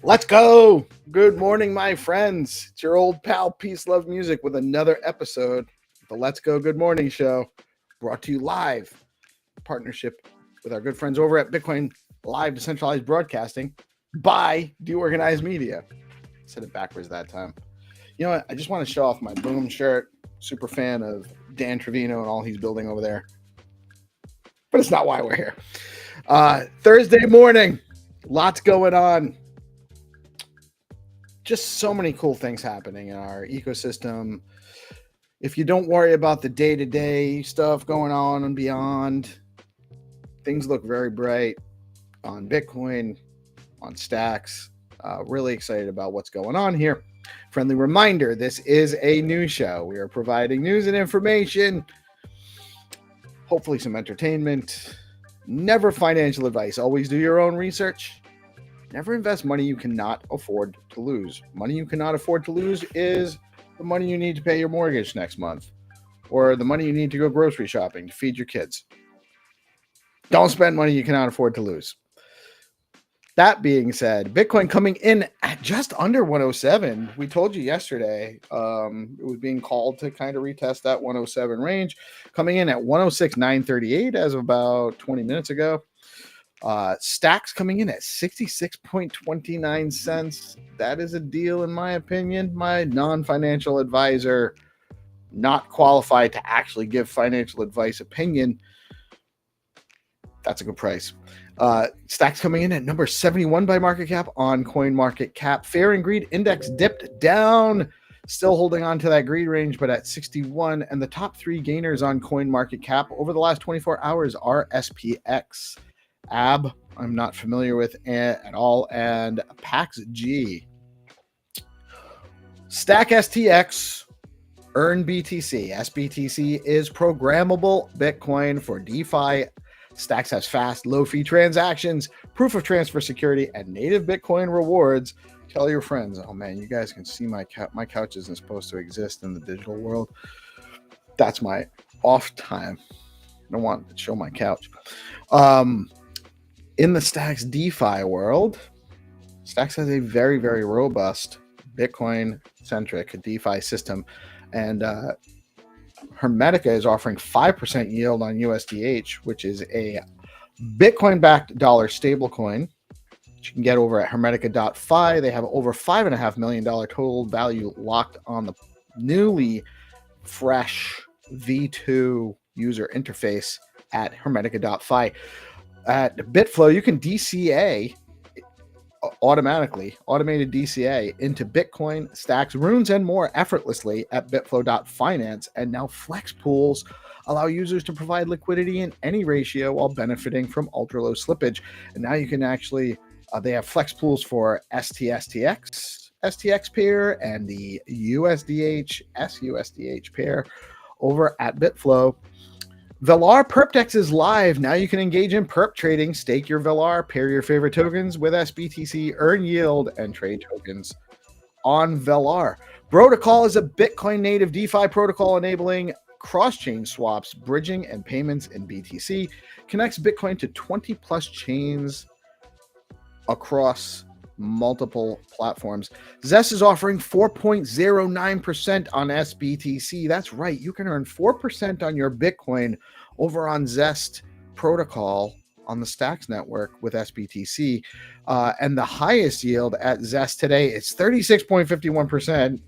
Let's go. Good morning, my friends. It's your old pal PeaceLoveMusic with another episode of the Let's Go Good Morning Show, brought to you live in partnership with our good friends over at BitcoinLive Decentralized Broadcasting by DeOrganized Media. I said it backwards that time. You know what? I just want to show off my Boom shirt. Super fan of Dan Trevino and all he's building over there. But it's not why we're here. Thursday morning, lots going on. Just so many cool things happening in our ecosystem. If you don't worry about the day-to-day stuff going on and beyond, things look very bright on Bitcoin, on Stacks. Really excited about what's going on here. Friendly reminder, this is a news show. We are providing news and information, hopefully some entertainment. Never financial advice. Always do your own research. Never invest money you cannot afford to lose. Money you cannot afford to lose is the money you need to pay your mortgage next month, or the money you need to go grocery shopping to feed your kids. Don't spend money you cannot afford to lose. That being said, Bitcoin coming in at just under 107. We told you yesterday it was being called to kind of retest that 107 range, coming in at 106,938 as of about 20 minutes ago. Stacks coming in at 66.29 cents. That is a deal, in my opinion. My non-financial advisor, not qualified to actually give financial advice opinion. That's a good price. Stacks coming in at number 71 by market cap on CoinMarketCap. Fear and Greed Index dipped down, still holding on to that greed range, but at 61. And the top three gainers on CoinMarketCap over the last 24 hours are SPX, AB, I'm not familiar with at all, and PaxG. Stack STX, Earn BTC. SBTC is programmable Bitcoin for DeFi. Stacks has fast, low-fee transactions, proof of transfer security, and native Bitcoin rewards. Tell your friends. Oh man, you guys can see my couch. My couch isn't supposed to exist in the digital world. That's my off time. I don't want to show my couch. In the Stacks DeFi world, Stacks has a very, very robust Bitcoin-centric DeFi system, and Hermetica is offering 5% yield on USDH, which is a Bitcoin-backed dollar stablecoin. You can get over at Hermetica.fi. They have over $5.5 million total value locked on the newly fresh v2 user interface at hermetica.fi. At Bitflow, you can DCA automated DCA into Bitcoin, stacks, runes, and more effortlessly at bitflow.finance. And now flex pools allow users to provide liquidity in any ratio while benefiting from ultra low slippage. And now you can actually, they have flex pools for STX pair and the USDH SUSDH pair over at Bitflow. Velar Perpdex is live. Now you can engage in perp trading, stake your Velar, pair your favorite tokens with SBTC, earn yield, and trade tokens on Velar. Protocol is a Bitcoin native DeFi protocol enabling cross-chain swaps, bridging, and payments in BTC. Connects Bitcoin to 20 plus chains across multiple platforms. Zest is offering 4.09% on SBTC. That's right. You can earn 4% on your Bitcoin over on Zest protocol on the Stacks network with SBTC. And the highest yield at Zest today is 36.51%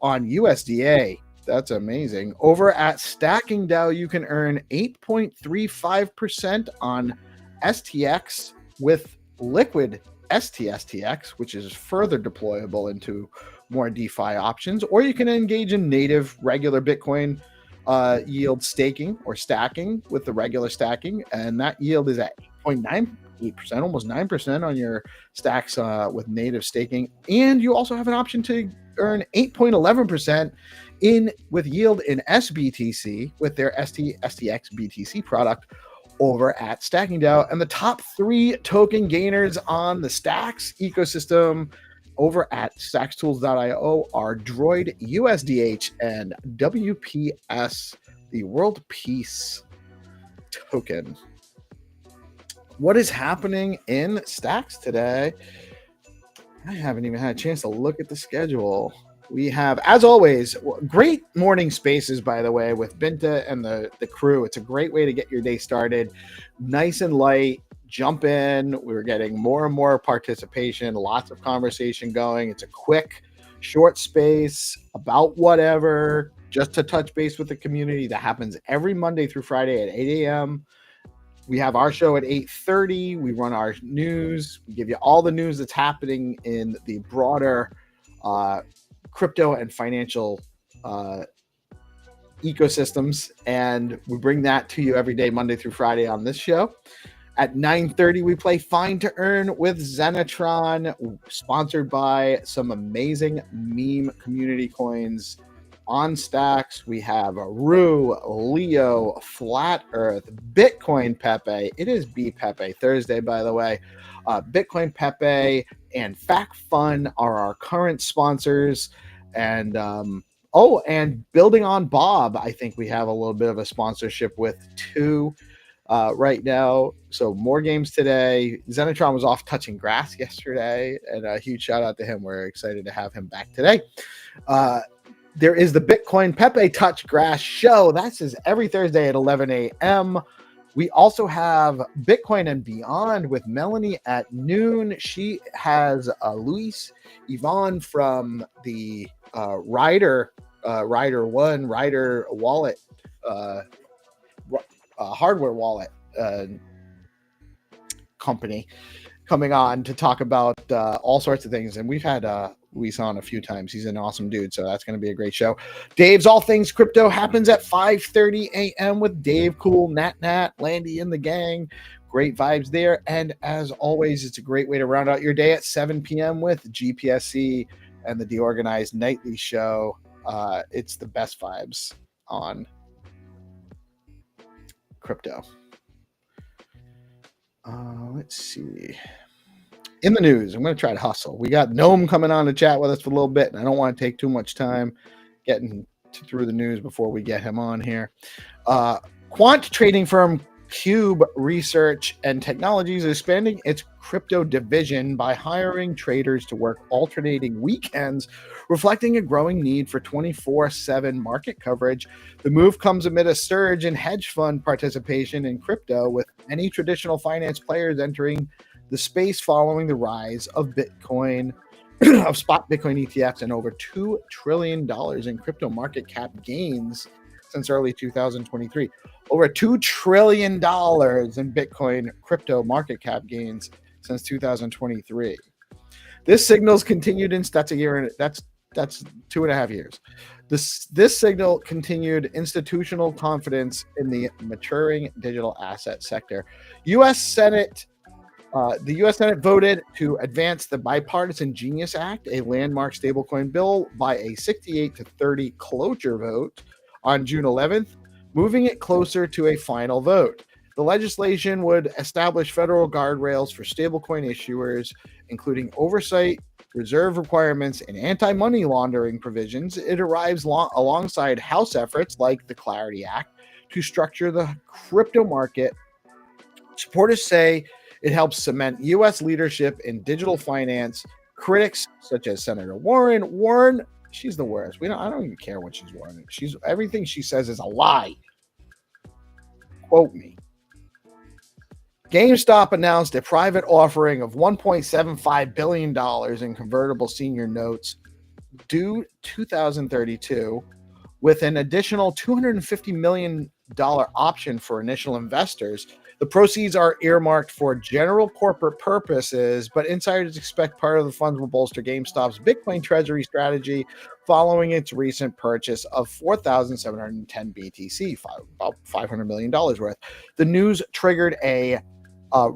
on USDA. That's amazing. Over at Stacking DAO, you can earn 8.35% on STX with liquid STSTX, which is further deployable into more DeFi options, or you can engage in native regular Bitcoin yield staking or stacking with the regular stacking, and that yield is at 8.98%, almost 9% on your stacks with native staking. And you also have an option to earn 8.11% with yield in SBTC with their STX BTC product over at Stacking DAO. And the top 3 token gainers on the Stacks ecosystem over at stackstools.io are Droid, USDH, and WPS, the World Peace token. What is happening in Stacks today? I haven't even had a chance to look at the schedule. We have, as always, great morning spaces, by the way, with Binta and the crew. It's a great way to get your day started. Nice and light. Jump in. We're getting more and more participation, lots of conversation going. It's a quick, short space about whatever, just to touch base with the community. That happens every Monday through Friday at 8 a.m. We have our show at 8:30. We run our news. We give you all the news that's happening in the broader crypto and financial ecosystems, and we bring that to you every day, Monday through Friday on this show. At 9:30, we play Find2Earn with Xenitron, sponsored by some amazing meme community coins on Stacks. We have Rue, Leo, Flat Earth, Bitcoin Pepe. It is B Pepe Thursday, by the way. Bitcoin Pepe and Fact Fun are our current sponsors. And and building on Bob, I think we have a little bit of a sponsorship with too right now. So more games today. Xenitron was off touching grass yesterday, and a huge shout out to him. We're excited to have him back today. There is the Bitcoin Pepe Touch Grass show. That's every Thursday at 11 a.m. We also have Bitcoin and Beyond with Melanie at noon. She has Luis Yvonne from the Rider wallet, hardware wallet company coming on to talk about all sorts of things. And we've had Luis on a few times. He's an awesome dude, so that's going to be a great show. Dave's All Things Crypto happens at 5:30 a.m. with Dave, Cool, Nat, Landy, and the gang. Great vibes there. And as always, it's a great way to round out your day at 7 p.m. with GPSC and the DeOrganized nightly show. It's the best vibes on crypto. Let's see. In the news, I'm going to try to hustle. We got Gnome coming on to chat with us for a little bit, and I don't want to take too much time getting through the news before we get him on here. Quant trading firm Qube Research and Technologies is expanding its crypto division by hiring traders to work alternating weekends, reflecting a growing need for 24/7 market coverage. The move comes amid a surge in hedge fund participation in crypto, with many traditional finance players entering the space following the rise of Bitcoin, of spot Bitcoin ETFs, and over $2 trillion in crypto market cap gains since early 2023. Over $2 trillion in Bitcoin crypto market cap gains since 2023. This signals continued that's a year, and that's 2.5 years. This signal continued institutional confidence in the maturing digital asset sector. U.S. Senate. The U.S. Senate voted to advance the Bipartisan Genius Act, a landmark stablecoin bill, by a 68-30 cloture vote on June 11th, moving it closer to a final vote. The legislation would establish federal guardrails for stablecoin issuers, including oversight, reserve requirements, and anti-money laundering provisions. It arrives alongside House efforts like the Clarity Act to structure the crypto market. Supporters say it helps cement U.S. leadership in digital finance. Critics, such as Senator Warren, she's the worst. I don't even care what she's wearing. Everything she says is a lie. Quote me. GameStop announced a private offering of $1.75 billion in convertible senior notes due 2032, with an additional $250 million option for initial investors. The proceeds are earmarked for general corporate purposes, but insiders expect part of the funds will bolster GameStop's Bitcoin treasury strategy following its recent purchase of 4,710 BTC, about $500 million worth. The news triggered a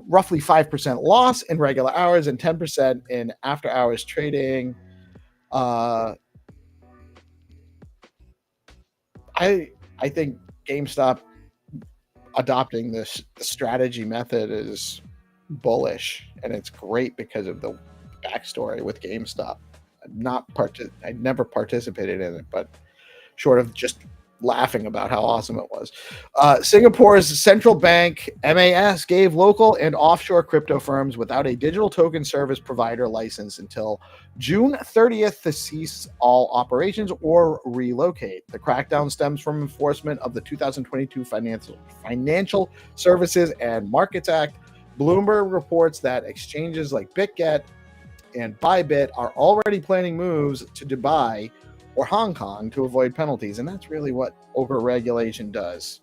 roughly 5% loss in regular hours and 10% in after-hours trading. I think GameStop adopting this strategy method is bullish, and it's great because of the backstory with GameStop. I never participated in it, but short of just laughing about how awesome it was. Singapore's central bank, MAS, gave local and offshore crypto firms without a digital token service provider license until June 30th to cease all operations or relocate. The crackdown stems from enforcement of the 2022 Financial Services and Markets Act. Bloomberg reports that exchanges like BitGet and Bybit are already planning moves to Dubai or Hong Kong to avoid penalties. And that's really what over-regulation does.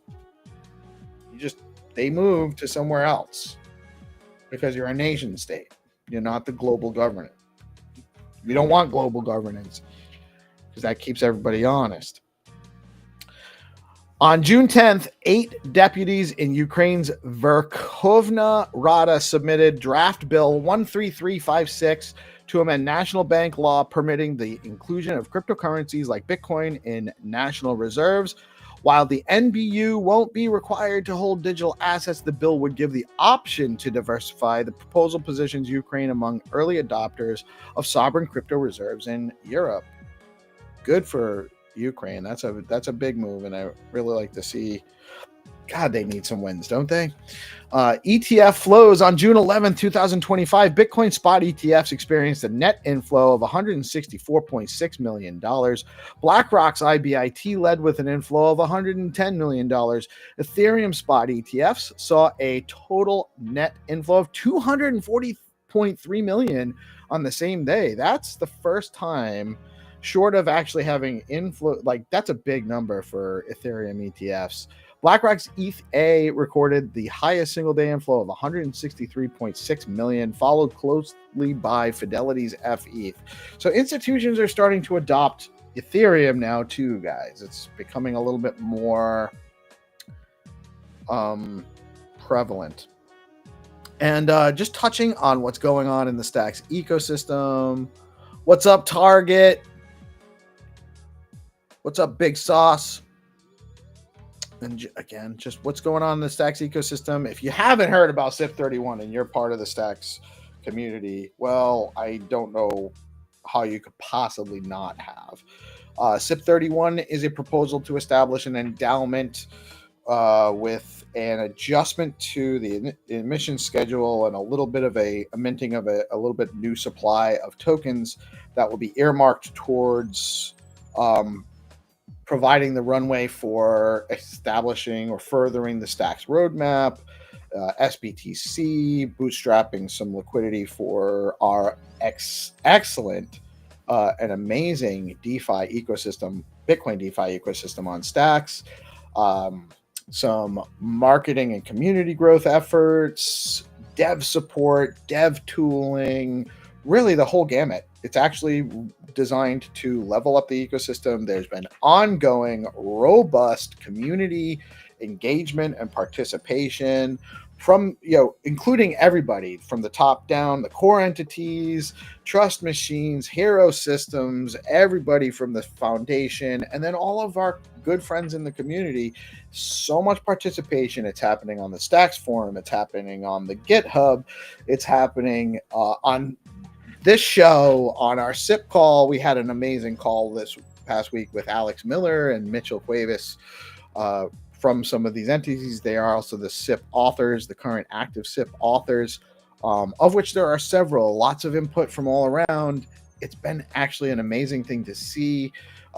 They move to somewhere else because you're a nation state. You're not the global government. We don't want global governance because that keeps everybody honest. On June 10th, 8 deputies in Ukraine's Verkhovna Rada submitted draft bill 13356 to amend national bank law permitting the inclusion of cryptocurrencies like Bitcoin in national reserves. While the NBU won't be required to hold digital assets, the bill would give the option to diversify. The proposal positions Ukraine among early adopters of sovereign crypto reserves in Europe. Good for Ukraine. That's a big move, and I really like to see. God, they need some wins, don't they? ETF flows on June 11th, 2025. Bitcoin spot ETFs experienced a net inflow of $164.6 million. BlackRock's IBIT led with an inflow of $110 million. Ethereum spot ETFs saw a total net inflow of $240.3 million on the same day. That's the first time, short of actually having inflow, that's a big number for Ethereum ETFs. BlackRock's ETH-A recorded the highest single-day inflow of $163.6 million, followed closely by Fidelity's FETH. So institutions are starting to adopt Ethereum now too, guys. It's becoming a little bit more prevalent. And just touching on what's going on in the Stacks ecosystem. What's up, Target? What's up, Big Sauce? And again, just what's going on in the Stacks ecosystem. If you haven't heard about SIP31 and you're part of the Stacks community, well, I don't know how you could possibly not have. SIP31 is a proposal to establish an endowment with an adjustment to the emission schedule and a little bit of a minting of a little bit new supply of tokens that will be earmarked towards providing the runway for establishing or furthering the Stacks roadmap, SBTC, bootstrapping some liquidity for our excellent and amazing DeFi ecosystem Bitcoin DeFi ecosystem on Stacks, some marketing and community growth efforts, dev support, dev tooling, really the whole gamut. It's actually designed to level up the ecosystem. There's been ongoing, robust community engagement and participation from, including everybody from the top down, the core entities, trust machines, hero systems, everybody from the foundation, and then all of our good friends in the community. So much participation. It's happening on the Stacks forum. It's happening on the GitHub. It's happening on this show, on our SIP call. We had an amazing call this past week with Alex Miller and Mitchell Cuevas from some of these entities. They are also the SIP authors, the current active SIP authors, of which there are several, lots of input from all around. It's been actually an amazing thing to see.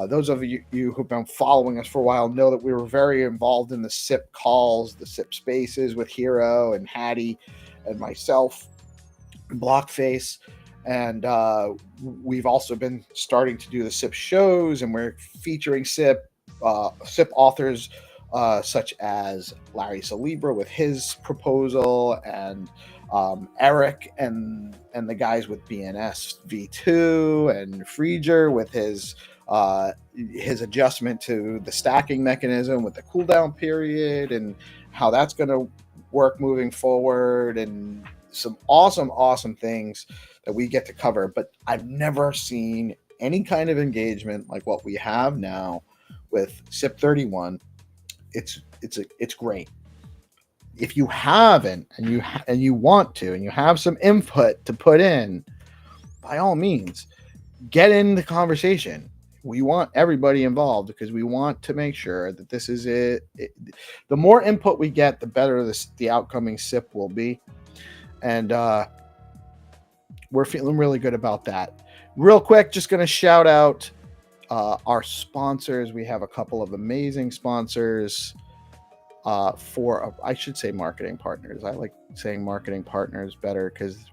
Those of you who've been following us for a while know that we were very involved in the SIP calls, the SIP spaces with Hero and Hattie and myself, Blockface. And we've also been starting to do the SIP shows, and we're featuring SIP authors such as Larry Salibra with his proposal, and Eric and the guys with BNS V2, and Frieger with his adjustment to the stacking mechanism with the cooldown period and how that's going to work moving forward, and some awesome things that we get to cover. But I've never seen any kind of engagement like what we have now with SIP 31. It's great. If you haven't, and you want to, and you have some input to put in, by all means, get in the conversation. We want everybody involved because we want to make sure that this is it. The more input we get, the better the outcoming SIP will be. And we're feeling really good about that. Real quick, just going to shout out our sponsors. We have a couple of amazing sponsors I should say marketing partners. I like saying marketing partners better because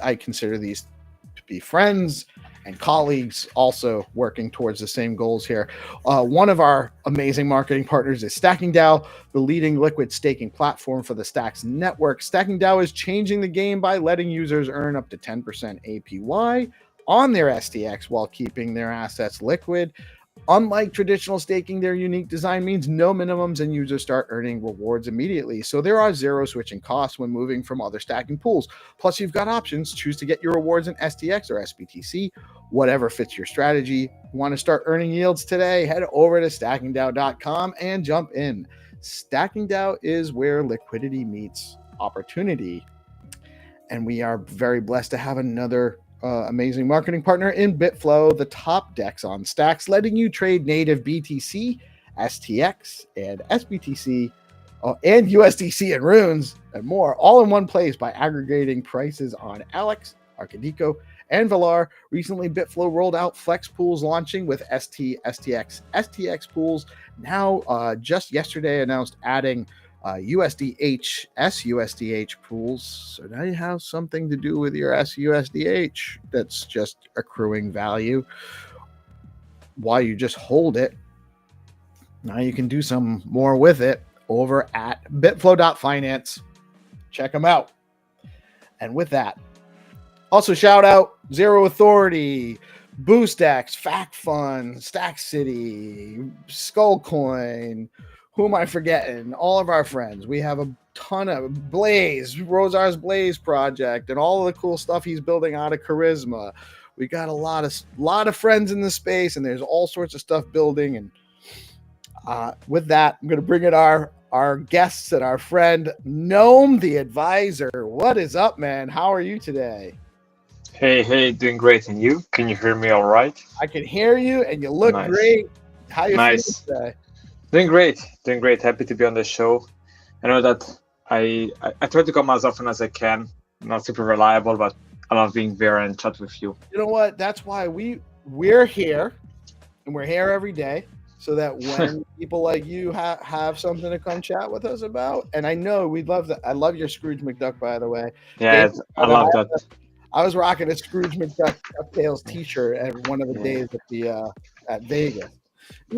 I consider these to be friends and colleagues also working towards the same goals here. One of our amazing marketing partners is StackingDAO, the leading liquid staking platform for the Stacks network. StackingDAO is changing the game by letting users earn up to 10% APY on their STX while keeping their assets liquid. Unlike traditional staking, their unique design means no minimums and users start earning rewards immediately. So there are zero switching costs when moving from other stacking pools. Plus, you've got options. Choose to get your rewards in STX or SBTC, whatever fits your strategy. Want to start earning yields today? Head over to stackingdao.com and jump in. StackingDAO is where liquidity meets opportunity. And we are very blessed to have another amazing marketing partner in BitFlow, the top DEX on Stacks, letting you trade native BTC, STX, and SBTC, and USDC and runes and more, all in one place by aggregating prices on Alex, Arcadico, and Valar. Recently, BitFlow rolled out Flex Pools, launching with STX pools. Now, just yesterday announced adding USDH, SUSDH pools. So now you have something to do with your SUSDH that's just accruing value while you just hold it. Now you can do some more with it over at bitflow.finance. Check them out. And with that, also shout out Zero Authority, BoostX, Fact Fund, Stack City, Skullcoin. Who am I forgetting? All of our friends. We have a ton of Blaze, Rosar's Blaze project, and all of the cool stuff he's building out of Charisma. We got a lot of friends in the space, and there's all sorts of stuff building. And with that, I'm going to bring in our guests and our friend Gnome, the advisor. What is up, man? How are you today? Hey, doing great. And you? Can you hear me all right? I can hear you, and you look great. How you feeling today? Doing great. Happy to be on the show. I know that I try to come as often as I can. I'm not super reliable, but I love being there and chat with you. You know what? That's why we're here, and we're here every day, so that when people like you have something to come chat with us about, and I know we'd love that. I love your Scrooge McDuck, by the way. Yeah, I love that. I was rocking a Scrooge McDuck T-shirt at one of the days at the at Vegas.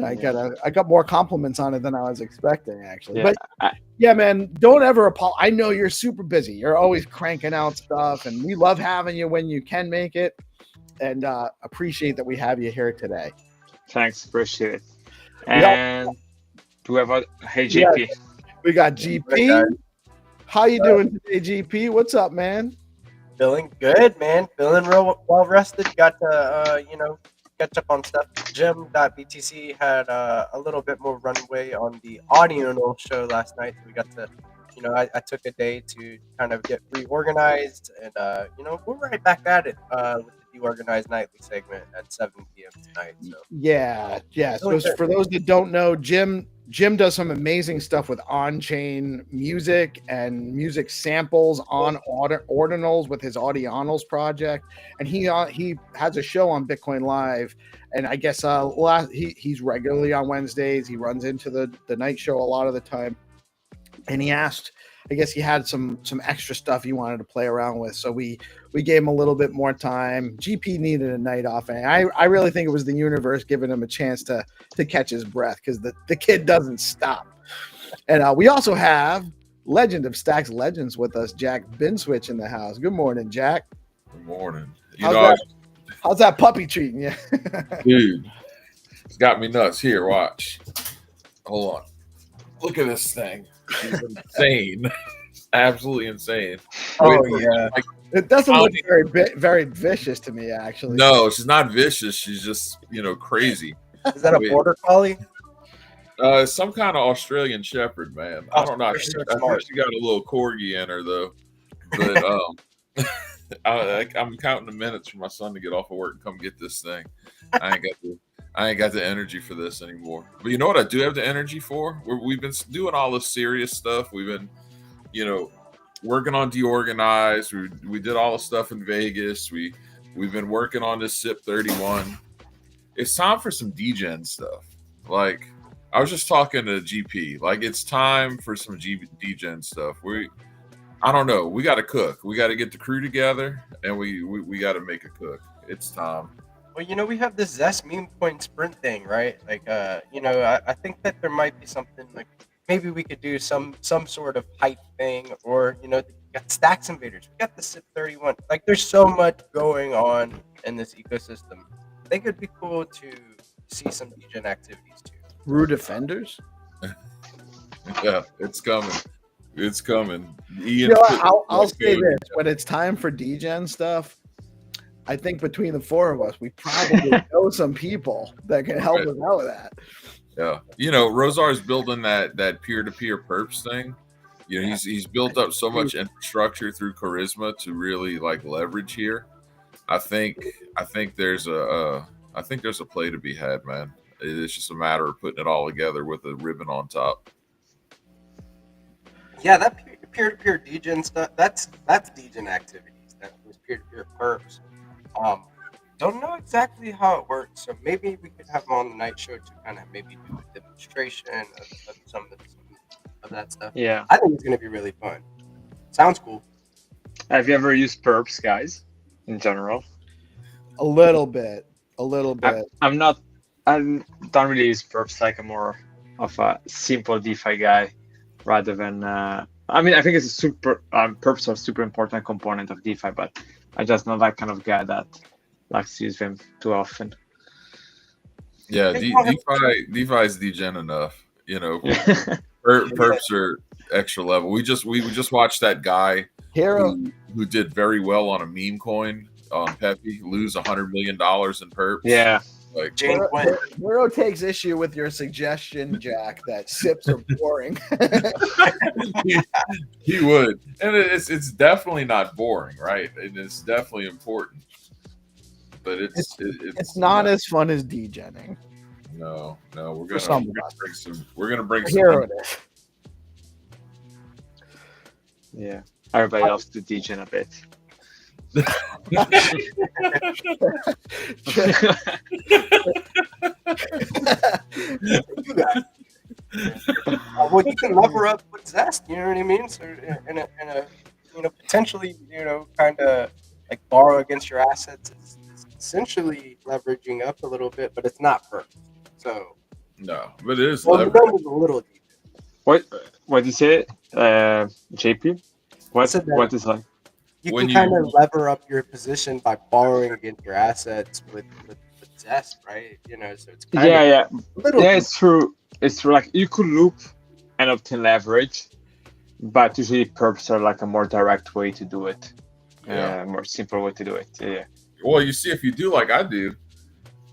I got more compliments on it than I was expecting, actually. Yeah. But yeah, man, don't ever apologize. I know you're super busy. You're always cranking out stuff, and we love having you when you can make it. And appreciate that we have you here today. Thanks, appreciate it. And do we have hey GP? Yeah, we got GP. How you doing today, GP? What's up, man? Feeling good, man. Feeling real well rested. Got to catch up on stuff. Jim.btc had a little bit more runway on the audio show last night. So we got to, I took a day to kind of get reorganized, and we're right back at it with the DeOrganized nightly segment at 7 p.m. tonight. So yeah. So for those that don't know, Jim does some amazing stuff with on-chain music and music samples on ordinals with his Audionals project, and he has a show on BitcoinLive, and I guess he's regularly on Wednesdays. He runs into the night show a lot of the time, and he asked, I guess he had some extra stuff he wanted to play around with, so we gave him a little bit more time. GP needed a night off, and I really think it was the universe giving him a chance to catch his breath, because the kid doesn't stop. And we also have Legend of Stacks Legends with us, Jack Binswitch, in the house. Good morning, Jack. Good morning. How's that puppy treating you? Dude, it's got me nuts. Here, watch. Hold on. Look at this thing. She's insane. Absolutely insane. Yeah. It doesn't look very vicious to me, actually. No, she's not vicious. She's just, crazy. Is that a border collie? Some kind of Australian shepherd, man. I don't know. I think she got a little corgi in her, though. But I'm counting the minutes for my son to get off of work and come get this thing. I ain't got the energy for this anymore. But you know what I do have the energy for? We've been doing all this serious stuff. We've been, working on DeOrganized. We did all the stuff in Vegas. We've been working on this SIP 31. It's time for some degen stuff. Like, I was just talking to GP. Like, it's time for some degen stuff. I don't know. We got to cook. We got to get the crew together, and we got to make a cook. It's time. Well, we have this Zest meme coin sprint thing, right? Like, I think that there might be something like maybe we could do some sort of hype thing, or we got Stacks Invaders, we got the SIP 31. Like, there's so much going on in this ecosystem. I think it'd be cool to see some degen activities too. Rue Defenders. Yeah, it's coming. It's coming. I'll say this: when it's time for degen stuff, I think between the four of us, we probably know some people that can help us out with that. Yeah, Rozar's building that peer-to-peer perps thing. He's built up so much infrastructure through Charisma to really leverage here. I think there's a play to be had, man. It's just a matter of putting it all together with a ribbon on top. Yeah, that peer-to-peer degen stuff, that's degen activities. That was peer-to-peer perps. Don't know exactly how it works, so maybe we could have him on the night show to kind of maybe do a demonstration of some of that stuff. Yeah, I think it's going to be really fun. Sounds cool. Have you ever used perps, guys, in general? A little bit. I don't really use perps. Like, I'm more of a simple DeFi guy rather than. I think it's a perps are a super important component of DeFi, but I'm just not that kind of guy that likes to use them too often. Yeah, DeFi is degen enough. Perps are extra level. We just watched that guy who did very well on a meme coin on Pepe lose $100 million in perps. Yeah. Hero takes issue with your suggestion, Jack, that SIPs are boring. he would, and it's definitely not boring, right? And it's definitely important, but it's not as fun as degenning. No, we're gonna bring some. Hero it is. Yeah, everybody else to degen a bit. Well, you can lever up with Zest, you know what I mean? So in a potentially, kind of like borrow against your assets is essentially leveraging up a little bit, but it's not perfect. So No, but it is well, the leverage. number's a little deep. What did you say, JP? said that- What is like? You When can you- kind of lever up your position by borrowing against your assets with zest, right? You know, so it's kind Yeah, of a little yeah. It's true. It's true. Like you could loop and obtain leverage, but usually perps are like a more direct way to do it. Yeah. More simple way to do it. Yeah. Well, you see, if you do like I do,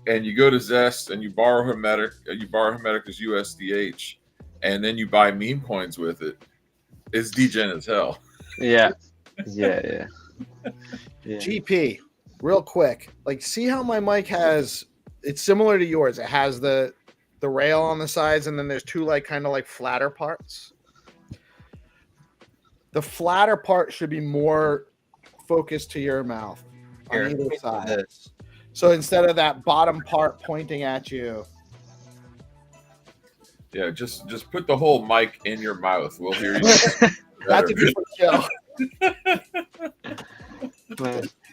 and you go to Zest and you borrow Hermetic as USDH, and then you buy meme coins with it, it's degen as hell. Yeah. Yeah. GP, real quick. Like, see how my mic has? It's similar to yours. It has the rail on the sides, and then there's two like kind of like flatter parts. The flatter part should be more focused to your mouth on either side. So instead of that bottom part pointing at you, Yeah, just put the whole mic in your mouth. We'll hear you. that's a different show.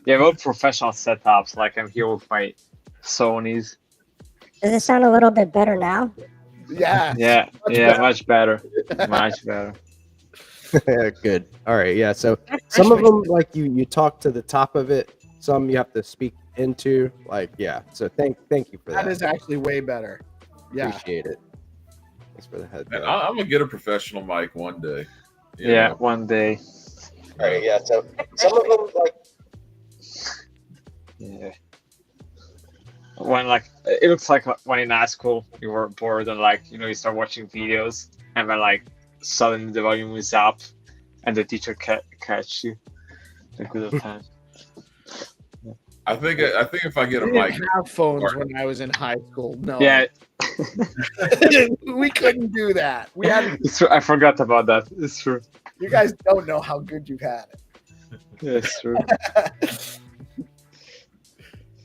Yeah, well, professional setups. Like I'm here with my Sonys. Does it sound a little bit better now? Yeah. Much better. Much better. Good. All right. Yeah. So some of them, like you talk to the top of it. Some you have to speak into. Like, yeah. So thank you for that. That is actually way better. Yeah. Appreciate it. Thanks for the heads And up. I'm gonna get a professional mic one day. You Yeah, know? one day. All right. Yeah. So some of them, like, Yeah. When like it looks like when in high school you were bored and like you start watching videos and then like suddenly the volume is up and the teacher catch you. A good old time. I think if I get a We mic, didn't have phones when I was in high school. No. Yeah, we couldn't do that. We had. it's true. I forgot about that. It's true. You guys don't know how good you've had it. Yeah, it's true.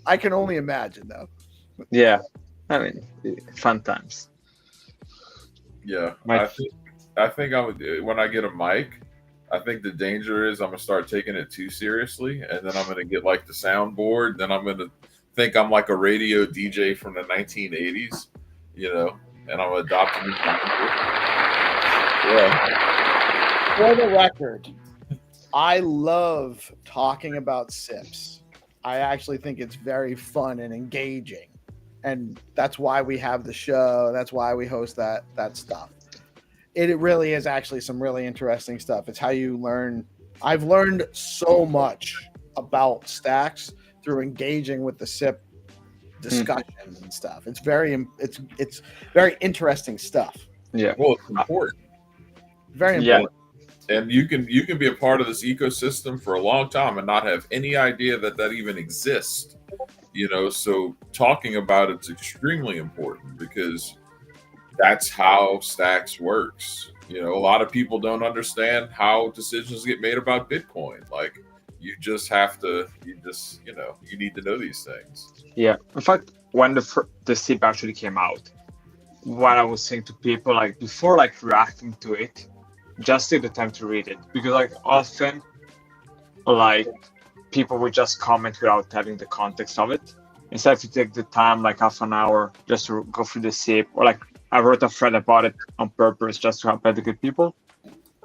I can only imagine, though. Yeah, I mean, fun times. yeah, My- I think I would when I get a mic. I think the danger is I'm gonna start taking it too seriously, and then I'm gonna get like the soundboard. Then I'm gonna think I'm like a radio DJ from the 1980s, and I'm adopting. Yeah, For the record, I love talking about SIPs. I actually think it's very fun and engaging. And that's why we have the show. That's why we host that stuff. It really is actually some really interesting stuff. It's how you learn. I've learned so much about stacks through engaging with the SIP discussions and stuff. It's very interesting stuff. Yeah. well, it's important. Very Yeah. important. And you can be a part of this ecosystem for a long time and not have any idea that even exists. So talking about it's extremely important because that's how stacks works. A lot of people don't understand how decisions get made about Bitcoin. Like you just have to, you need to know these things. Yeah. In fact, when the SIP actually came out, what I was saying to people, like before like reacting to it, just take the time to read it, because like often like people would just comment without having the context of it. Instead, if you take the time, like half an hour, just to go through the SIP, or like I wrote a thread about it on purpose just to help educate people,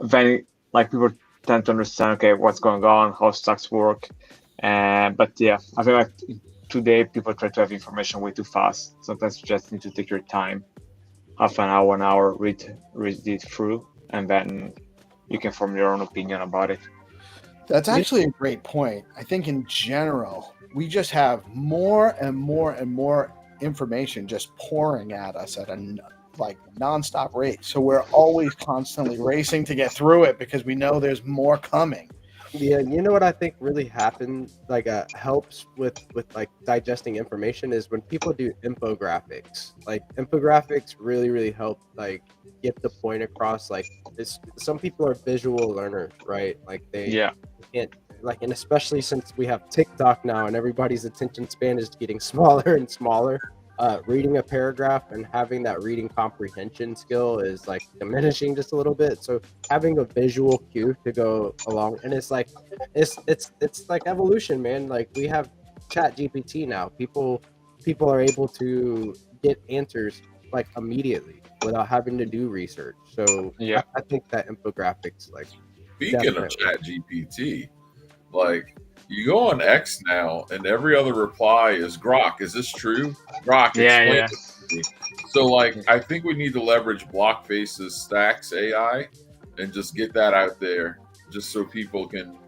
then like people tend to understand, okay, what's going on, how stocks work. But yeah, I feel like today people try to have information way too fast. Sometimes you just need to take your time, half an hour, read it through, and then you can form your own opinion about it. That's actually a great point. I think in general, we just have more and more and more information just pouring at us at a nonstop rate. So we're always constantly racing to get through it because we know there's more coming. Yeah, you know what I think really happened, like helps with like digesting information is when people do infographics. Like infographics really help like get the point across. Like some people are visual learners, right? Like they can't and especially since we have TikTok now and everybody's attention span is getting smaller and smaller. reading a paragraph and having that reading comprehension skill is like diminishing just a little bit. So having a visual cue to go along, and it's like it's like evolution, man. Like we have Chat GPT now. People are able to get answers like immediately without having to do research. So Yeah. I think that infographics, like, Speaking definitely. of Chat GPT, like you go on X now, and every other reply is Grok. Is this true? Grok, explain Yeah. it to me. So, like, I think we need to leverage Blockface's Stacks AI and just get that out there, just so people can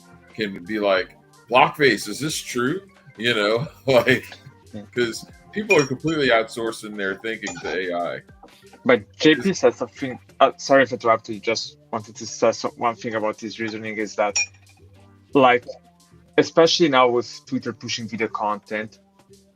be like, Blockface, is this true? You know, like, because people are completely outsourcing their thinking to AI. But JP said something. Sorry if I interrupted you. Just wanted to say one thing about his reasoning is that, like, especially now with Twitter pushing video content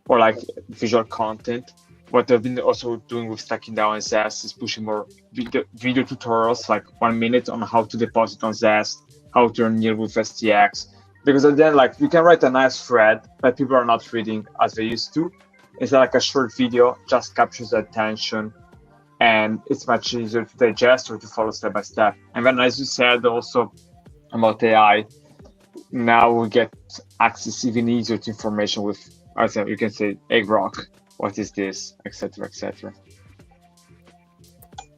or like visual content, what they've been also doing with Stacking Down and Zest is pushing more video tutorials, like 1 minute on how to deposit on Zest, how to earn yield with STX. Because then, like, you can write a nice thread that people are not reading as they used to. It's like a short video, just captures the attention, and it's much easier to digest or to follow step by step. And then, as you said also about AI, now we get access even easier to information with, I think you can say, hey Grok, what is this, etc., etc.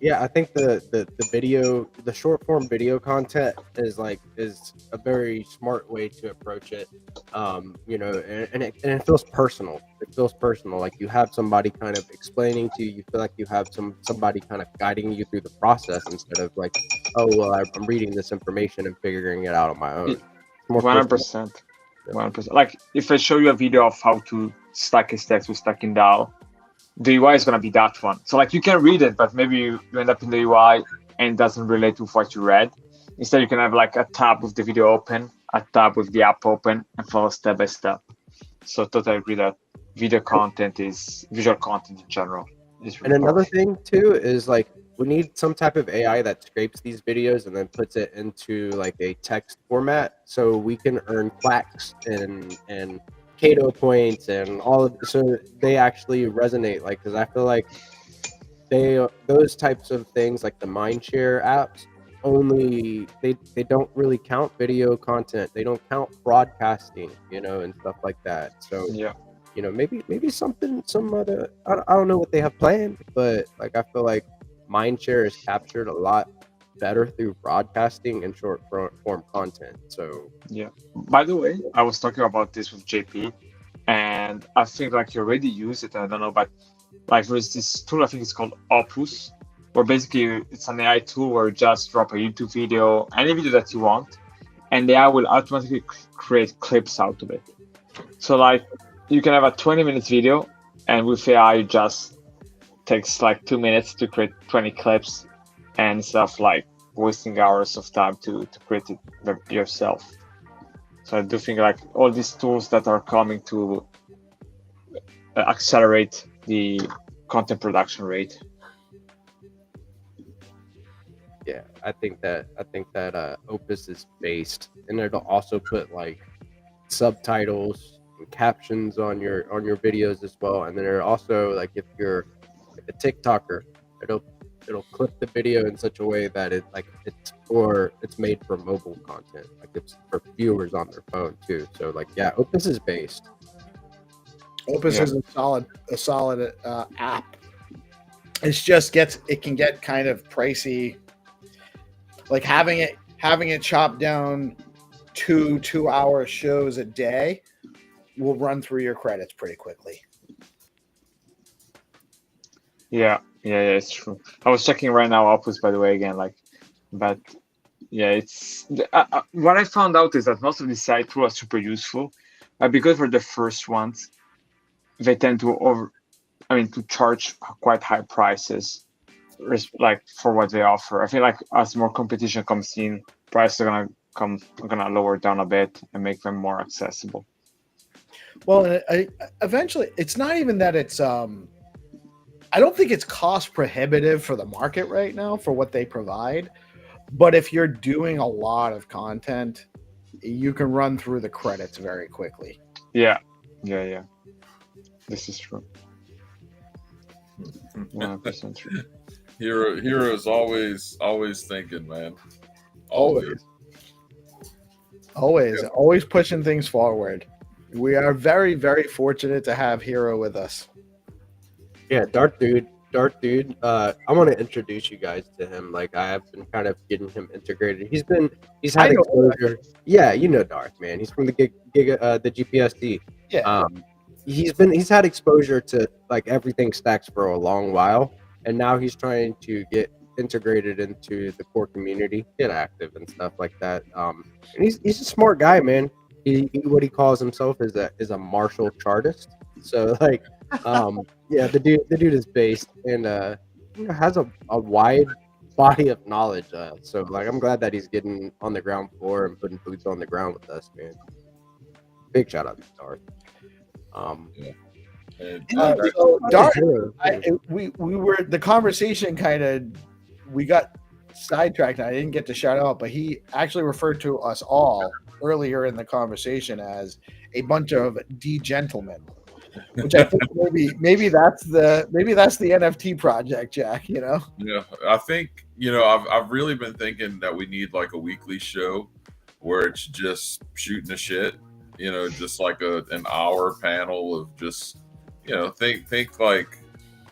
Yeah, I think the video, the short form video content is a very smart way to approach it. You know, and it feels personal. It feels personal. Like you have somebody kind of explaining to you. You feel like you have somebody kind of guiding you through the process instead of like, oh well, I'm reading this information and figuring it out on my own. 100%. 100%. Like if I show you a video of how to stack STX with Stacking DAO, the UI is going to be that one. So like you can read it, but maybe you end up in the UI and it doesn't relate with what you read. Instead, you can have like a tab with the video open, a tab with the app open, and follow step by step. So totally agree that visual content in general is really And another powerful. thing too is like we need some type of AI that scrapes these videos and then puts it into like a text format so we can earn plaques and Cato points and all of, so they actually resonate, like, because I feel like those types of things like the mindshare apps only they don't really count video content, they don't count broadcasting, you know, and stuff like that. So Yeah. you know, maybe some other, I don't know what they have planned, but like I feel like mindshare is captured a lot better through broadcasting and short form content. So Yeah. By the way, I was talking about this with JP, and I think like you already use it. I don't know, but like there's this tool, I think it's called Opus, where basically it's an AI tool where you just drop a YouTube video, any video that you want, and the AI will automatically create clips out of it. So like you can have a 20-minute video, and with AI, it just takes like 2 minutes to create 20 clips and stuff, like wasting hours of time to create it yourself. So I do think like all these tools that are coming to accelerate the content production rate. yeah, I think that Opus is based, and it'll also put like subtitles and captions on your videos as well. And then it'll also, like, if you're like a TikToker, it'll clip the video in such a way that it's made for mobile content, like it's for viewers on their phone too. So like, yeah, Opus is based. Opus is a solid app. It's just it can get kind of pricey. Like having it chopped down 2-hour shows a day will run through your credits pretty quickly. Yeah, it's true. I was checking right now Opus, by the way, again, like, but yeah, it's what I found out is that most of these site tools are super useful, because we're the first ones. They tend to charge quite high prices, like for what they offer. I feel like as more competition comes in, prices are gonna lower down a bit and make them more accessible. Well, eventually, it's not even that it's I don't think it's cost prohibitive for the market right now for what they provide. But if you're doing a lot of content, you can run through the credits very quickly. Yeah. This is true. 100% true. Hero is always thinking, man. Always. Always pushing things forward. We are very, very fortunate to have Hero with us. Yeah, Dark Dude. I want to introduce you guys to him. Like, I have been kind of getting him integrated. He's had exposure. Yeah, you know Dark, man. He's from the the GPSD. Yeah. He's had exposure to like everything stacks for a long while, and now he's trying to get integrated into the core community, get active and stuff like that. And he's a smart guy, man. What he calls himself is a martial chartist. So like, yeah, the dude is based and has a wide body of knowledge. So like, I'm glad that he's getting on the ground floor and putting boots on the ground with us, man. Big shout out to Dark. Yeah. So Dark, we were the conversation kind of we got sidetracked. And I didn't get to shout out, but he actually referred to us all earlier in the conversation as a bunch of gentlemen, which I think maybe that's the NFT project, Jack. You know? Yeah, I think I've really been thinking that we need like a weekly show where it's just shooting the shit. Just like an hour panel of just think like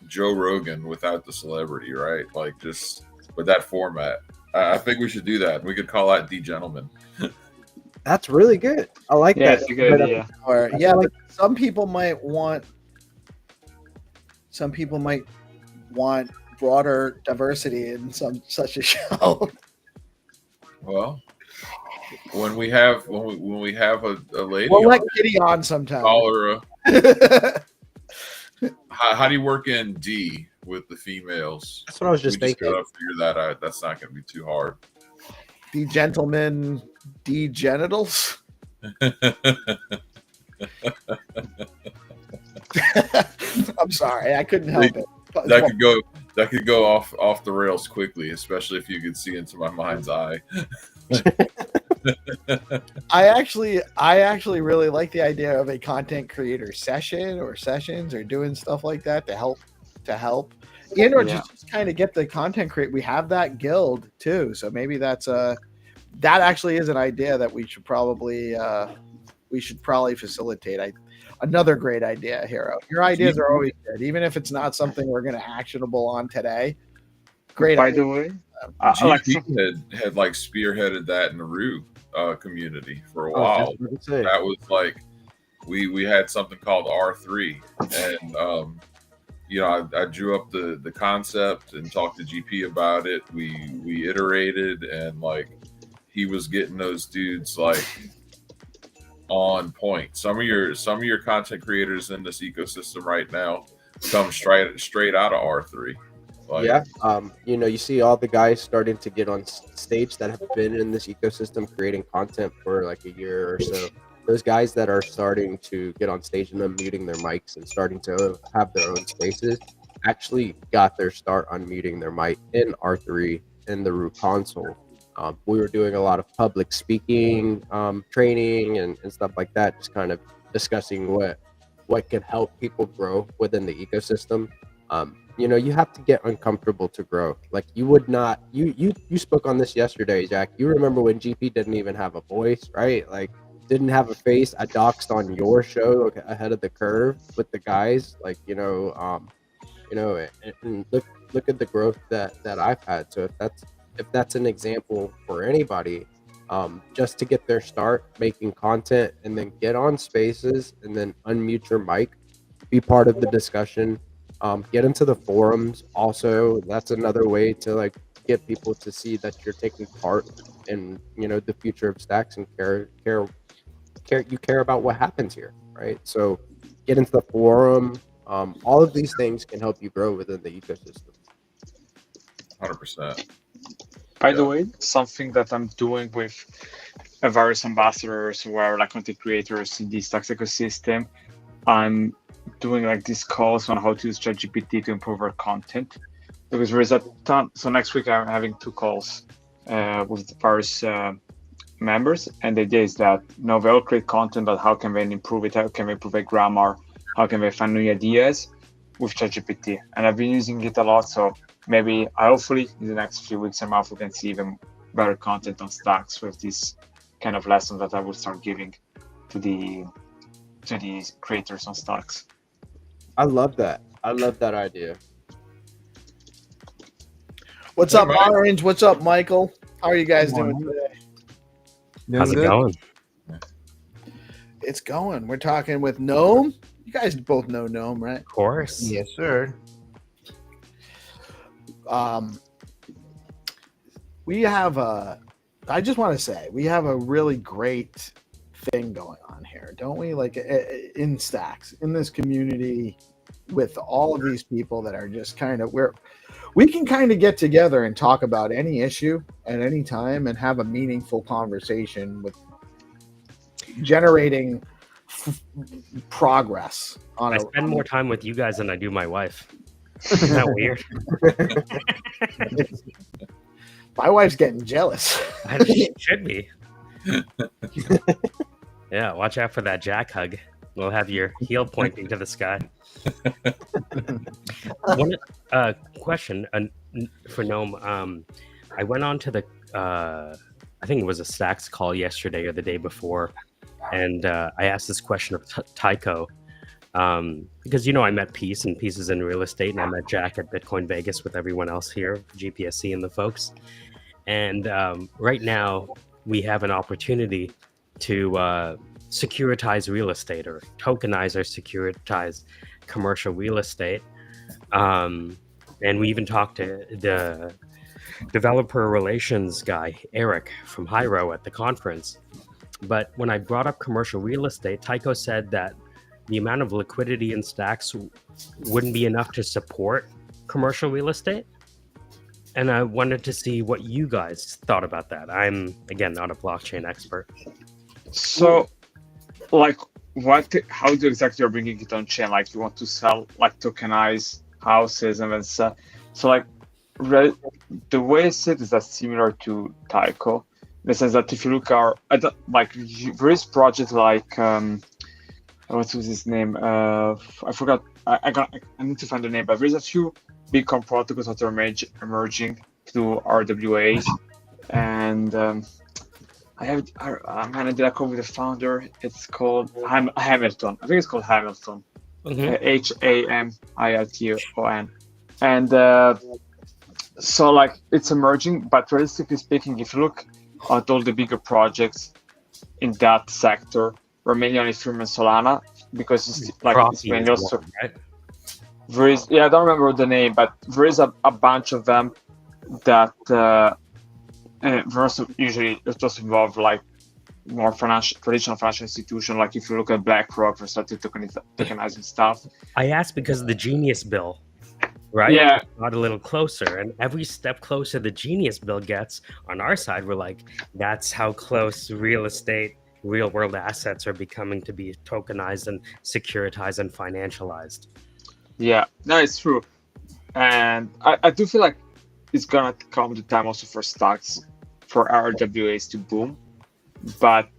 Joe Rogan without the celebrity, right? Like just with that format. I think we should do that. We could call that Gentlemen. That's really good. I like that. It's a good idea. Or but some people might want broader diversity in such a show. Well, when we have a lady, we'll let Kitty on sometime. Call her. How do you work in D with the females? That's what I was just thinking. Gotta figure that out. That's not going to be too hard. Gentlemen, genitals. I'm sorry, I couldn't help it. That could go off the rails quickly, especially if you could see into my mind's eye. I actually really like the idea of a content creator session or sessions or doing stuff like that to help just kind of get the content create. We have that guild too, so maybe that actually is an idea that we should probably facilitate. Another great idea, Hero. Your ideas are always good, even if it's not something we're going to actionable on today. Great. By the way, GP had like spearheaded that in the Rue community for a while. That was like we had something called R3, and I drew up the concept and talked to GP about it. We iterated, and like he was getting those dudes like on point. Some of your content creators in this ecosystem right now come straight out of R3. You see all the guys starting to get on stage that have been in this ecosystem creating content for like a year or so. Those guys that are starting to get on stage and unmuting their mics and starting to have their own spaces actually got their start unmuting their mic in R3 in the Root console. We were doing a lot of public speaking training and stuff like that, just kind of discussing what can help people grow within the ecosystem. You have to get uncomfortable to grow. Like you would not, you spoke on this yesterday, Jack. You remember when GP didn't even have a voice, right? Like didn't have a face. I doxed on your show ahead of the curve with the guys, like, and look at the growth that I've had. So if that's an example for anybody, just to get their start making content and then get on spaces and then unmute your mic, be part of the discussion, get into the forums. Also, that's another way to like get people to see that you're taking part in, the future of stacks and care about what happens here, right? So get into the forum. All of these things can help you grow within the ecosystem. 100%. By the way, something that I'm doing with various ambassadors who are like content creators in the stacks ecosystem, I'm doing like these calls on how to use ChatGPT to improve our content. Because there is a ton. So next week I'm having 2 calls with the various members, and the idea is that we all create content, but how can we improve it? How can we improve a grammar? How can we find new ideas? with ChatGPT, and I've been using it a lot. So maybe, hopefully, in the next few weeks and months, we can see even better content on stocks with this kind of lesson that I will start giving to the creators on stocks. I love that. I love that idea. What's Hey, up, Mike. Orange? What's up, Michael? How are you guys Good doing morning. today? How's it going? It's going. We're talking with Gnome. You guys both know Gnome, right? Of course. Yes, sir. We have I just want to say we have a really great thing going on here, don't we? Like in Stacks, in this community, with all of these people that are just kind of we can kind of get together and talk about any issue at any time and have a meaningful conversation with generating progress on I spend more time with you guys than I do my wife. Isn't that weird? My wife's getting jealous. It should be. Yeah, watch out for that jack hug. We'll have your heel pointing to the sky. One question for Gnome. I went on to the, I think it was a Stacks call yesterday or the day before, and I asked this question of Tycho. Because, I met Peace, and Peace is in real estate, and I met Jack at Bitcoin Vegas with everyone else here, GPSC and the folks. And right now, we have an opportunity to securitize real estate, or tokenize or securitize commercial real estate. And we even talked to the developer relations guy, Eric from Hyro, at the conference. But when I brought up commercial real estate, Tycho said that the amount of liquidity in Stacks wouldn't be enough to support commercial real estate. And I wanted to see what you guys thought about that. I'm, again, not a blockchain expert. So, like, how do exactly you're bringing it on chain? Like, you want to sell, like, tokenize houses and then sell. So, like, the way I see it is that similar to Tycho, in the sense that if you look there is projects like, what was his name? I forgot. I need to find the name, but there's a few Bitcoin protocols that are emerging through RWAs, and I did a call with the founder. It's called Hamilton. I think it's called Hamilton. HAMILTON. And so, like, it's emerging, but realistically speaking, if you look at all the bigger projects in that sector, we're mainly on Ethereum and Solana, because it's like it's mainly also. Right? There is, I don't remember the name, but there is a bunch of them that usually it just involve like more traditional financial institution. Like if you look at BlackRock, they started tokenizing stuff. I asked because of the Genius bill, right? Yeah. Got a little closer, and every step closer the Genius bill gets on our side, we're like, that's how close real estate, real world assets are becoming to be tokenized and securitized and financialized. Yeah, no, it's true. And I do feel like it's gonna come the time also for stocks, for RWAs to boom. But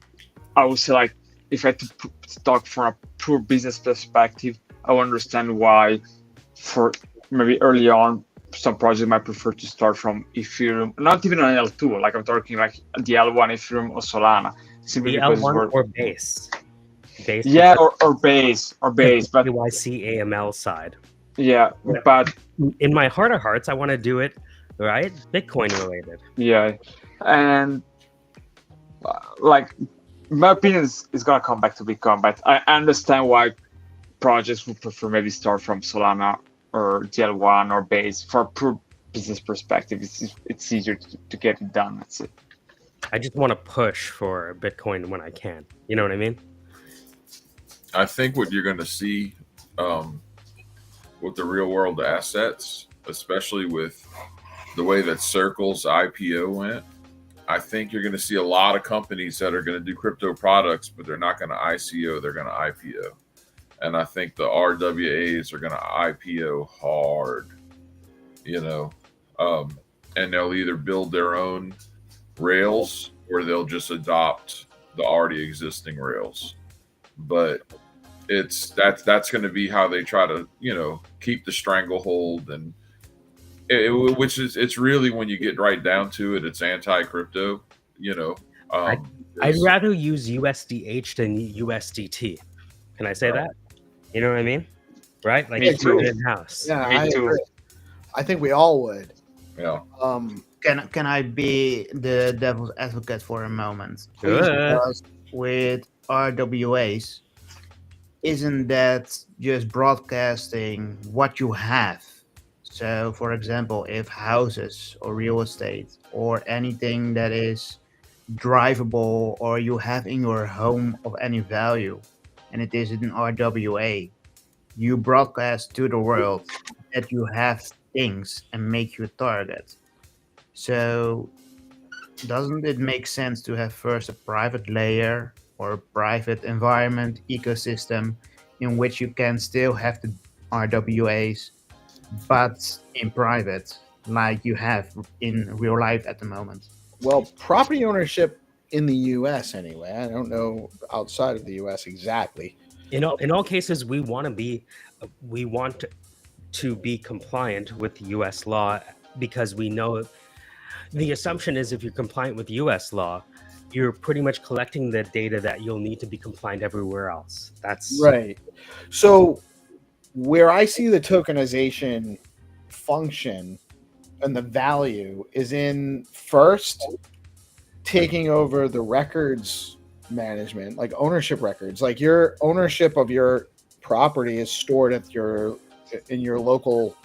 I would say, like, if I had to talk from a pure business perspective, I would understand why, for maybe early on, some projects might prefer to start from Ethereum, not even on L2, like I'm talking like the L1 Ethereum or Solana. Simply The because L1 or base. Yeah, or base, but KYC AML side. Yeah, but in my heart of hearts, I want to do it right, Bitcoin related. Yeah, and like my opinion is gonna come back to Bitcoin, but I understand why projects would prefer maybe start from Solana or DL1 or base. For a pure business perspective, it's easier to get it done. That's it. I just want to push for Bitcoin when I can. You know what I mean? I think what you're going to see with the real world assets, especially with the way that Circle's IPO went, I think you're going to see a lot of companies that are going to do crypto products, but they're not going to ICO, they're going to IPO. And I think the RWAs are going to IPO hard, and they'll either build their own rails or they'll just adopt the already existing rails. But that's going to be how they try to, you know, keep the stranglehold, and which is, it's really, when you get right down to it, it's anti-crypto, you know. I'd rather use USDH than USDT. Can I say that? You know what I mean? Right? Like, Me too. in house. Yeah, Me I too. agree. I think we all would. Yeah. Can I be the devil's advocate for a moment? Good. Because with RWAs, isn't that just broadcasting what you have? So, for example, if houses or real estate or anything that is drivable or you have in your home of any value, and it is an RWA, you broadcast to the world that you have things and make you a target. So, doesn't it make sense to have first a private layer or a private environment ecosystem in which you can still have the RWAs, but in private, like you have in real life at the moment? Well, property ownership in the U.S. anyway. I don't know outside of the U.S. exactly. In all cases, we want to be compliant with U.S. law, because we know the assumption is if you're compliant with U.S. law, you're pretty much collecting the data that you'll need to be compliant everywhere else. That's Right. So where I see the tokenization function and the value is in first taking over the records management, like ownership records. Like your ownership of your property is stored at in your local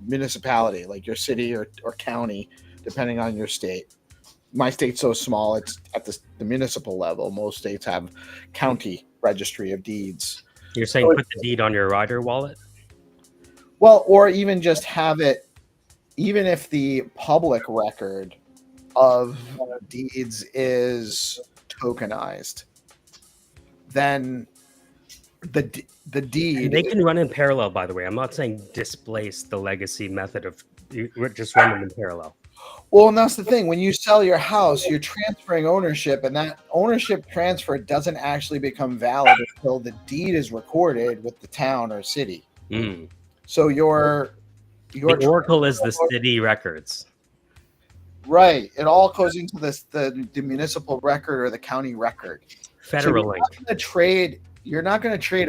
municipality, like your city or county, depending on your state. My state's so small, it's at the municipal level. Most states have county registry of deeds. You're saying So put the deed on your rider wallet? Well, or even just have it, even if the public record of deeds is tokenized, then the deed. And they can run in parallel, by the way. I'm not saying displace the legacy method of just run them in parallel. Well, and that's the thing. When you sell your house, you're transferring ownership, and that ownership transfer doesn't actually become valid until the deed is recorded with the town or city. Mm. So your The Oracle is the city records. Right. It all goes into the municipal record or the county record. Federal So Link. you're not going to trade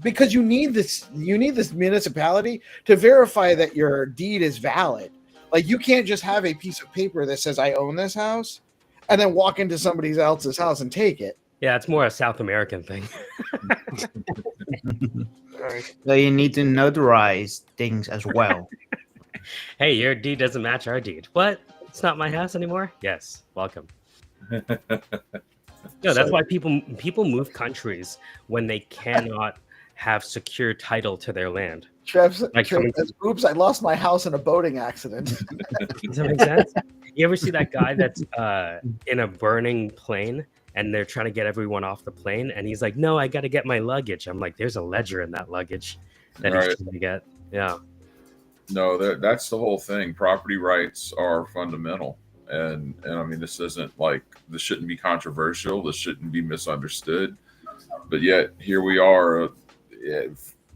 because you need this municipality to verify that your deed is valid. Like, you can't just have a piece of paper that says I own this house and then walk into somebody else's house and take it. Yeah, it's more a South American thing. So you need to notarize things as well. Hey, your deed doesn't match our deed. What? It's not my house anymore? Yes, welcome. No, that's why people move countries when they cannot have secure title to their land. Trev Like says, oops, I lost my house in a boating accident. Does that make sense? You ever see that guy that's in a burning plane and they're trying to get everyone off the plane, and he's like, no, I got to get my luggage. I'm like, there's a ledger in that luggage that he's trying to get. Yeah. No, that's the whole thing. Property rights are fundamental. And I mean, this shouldn't be controversial. This shouldn't be misunderstood. But yet here we are,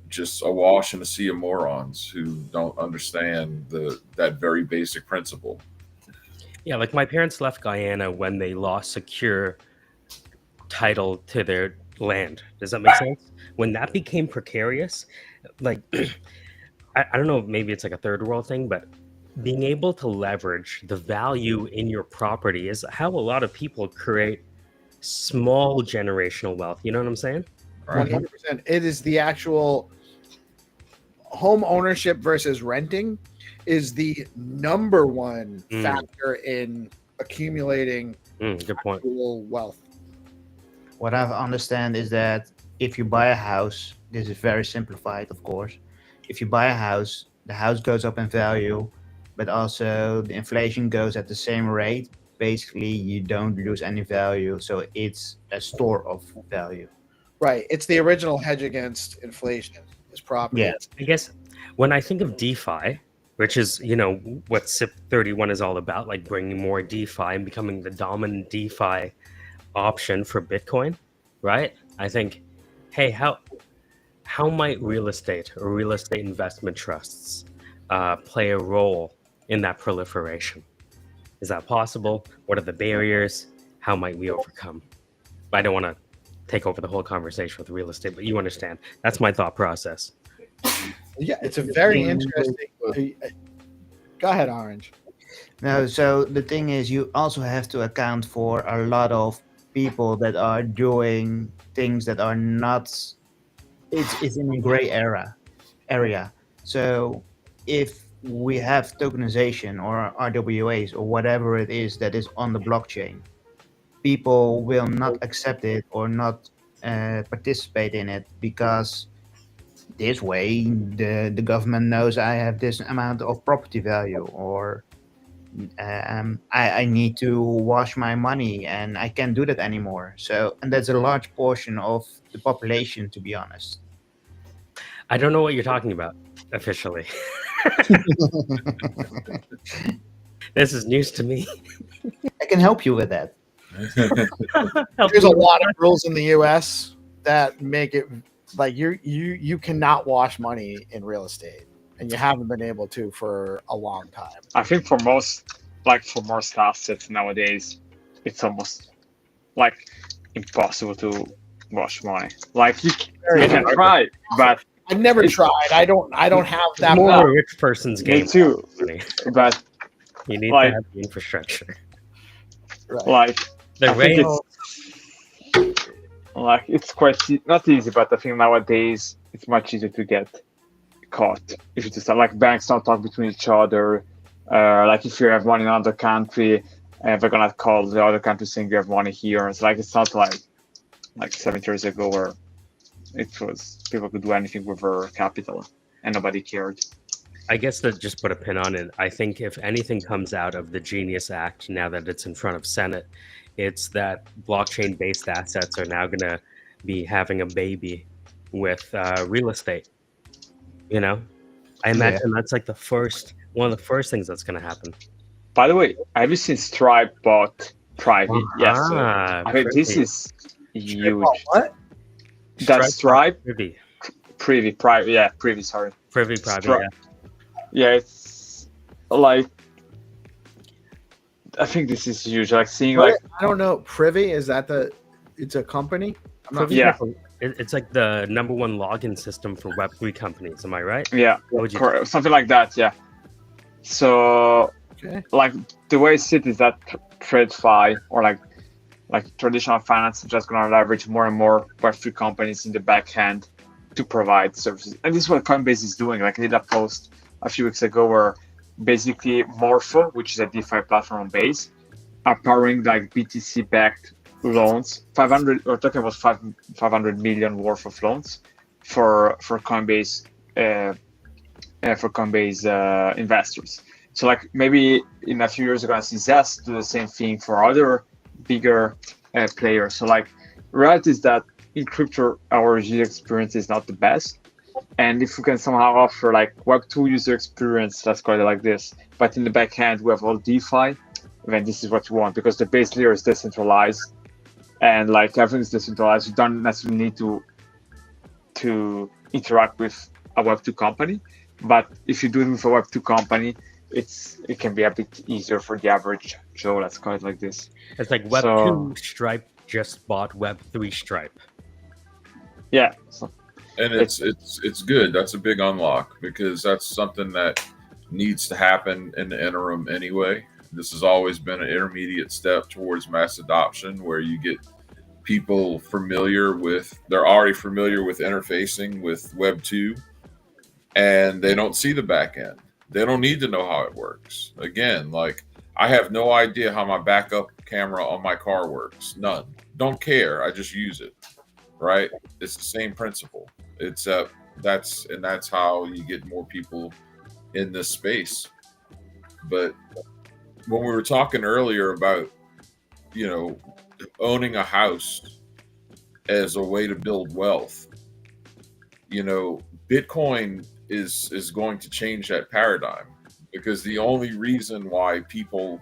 just awash in a sea of morons who don't understand that very basic principle. Yeah, like my parents left Guyana when they lost secure title to their land. Does that make sense? When that became precarious, like I don't know, maybe it's like a third world thing, but being able to leverage the value in your property is how a lot of people create small generational wealth. You know what I'm saying? 100%. It is the actual home ownership versus renting is the number one factor in accumulating Good point. actual wealth. What I understand is that if you buy a house, this is very simplified, of course. If you buy a house, the house goes up in value, but also the inflation goes at the same rate. Basically, you don't lose any value, so it's a store of value. Right. It's the original hedge against inflation. Is property. Yeah. I guess when I think of DeFi, which is, what SIP 31 is all about, like bringing more DeFi and becoming the dominant DeFi option for Bitcoin, right? I think hey, how might real estate or real estate investment trusts play a role in that proliferation? Is that possible? What are the barriers? How might we overcome? I don't want to take over the whole conversation with real estate, but you understand. That's my thought process. Yeah, it's a very interesting. Go ahead, Orange. No, so the thing is, you also have to account for a lot of people that are doing things that are not. It's in a gray area. So if we have tokenization or RWAs or whatever it is that is on the blockchain, people will not accept it or not participate in it because this way the government knows I have this amount of property value, or I need to wash my money and I can't do that anymore. So, and that's a large portion of the population, to be honest. I don't know what you're talking about officially. This is news to me. I can help you with that. There's a lot of rules in the U.S. that make it like you cannot wash money in real estate, and you haven't been able to for a long time. I think for most assets nowadays, it's almost like impossible to wash money. Like you can try, but I've never tried. I don't have that. More much. a rich person's game. me too. But You need like- to have the infrastructure. Right. like The I think rail. it's quite not easy, but I think nowadays it's much easier to get caught if you just like banks don't talk between each other. Like if you have money in another country, and they're gonna call the other country saying you have money here. It's like it's not like 7 years ago where it was people could do anything with their capital and nobody cared. I guess to just put a pin on it, I think if anything comes out of the Genius Act now that it's in front of Senate, it's that blockchain-based assets are now going to be having a baby with real estate. You know, I imagine that's like one of the first things that's going to happen. By the way, have you seen Stripe bought Privy? Yes. I think this is huge. What? That Stripe Privy, Privy, sorry. Privy, Stri- Yeah, it's like I think this is huge. Like seeing like I don't know. Privy, is that it's a company? I'm not- Privy, Yeah. It's like the number one login system for Web3 companies. Am I right? yeah, What would you correct, something like that. Yeah. So Okay. like the way it sits is that TradeFi or like traditional finance is just gonna leverage more and more Web3 companies in the back end to provide services. And this is what Coinbase is doing. Like I did a post a few weeks ago where basically Morpho, which is a DeFi platform on Base, are powering like BTC-backed loans. 500, we're talking about 500 million worth of loans for Coinbase investors. So like maybe in a few years we're gonna see Zest do the same thing for other bigger players. So like reality is that in crypto our user experience is not the best, and if we can somehow offer like Web2 user experience, let's call it like this, but in the back end we have all DeFi, then this is what we want, because the base layer is decentralized and like everything is decentralized. You don't necessarily need to interact with a Web2 company, but if you do it with a Web2 company, it can be a bit easier for the average Joe, let's call it like this. It's like Web2 Stripe just bought Web3 Stripe. Yeah. So, And it's good. That's a big unlock, because that's something that needs to happen in the interim anyway. This has always been an intermediate step towards mass adoption, where you get people they're already familiar with interfacing with Web 2, and they don't see the back end. They don't need to know how it works. Again, like I have no idea how my backup camera on my car works. None. Don't care. I just use it. Right? It's the same principle. It's that's how you get more people in this space. But when we were talking earlier about, owning a house as a way to build wealth, Bitcoin is going to change that paradigm, because the only reason why people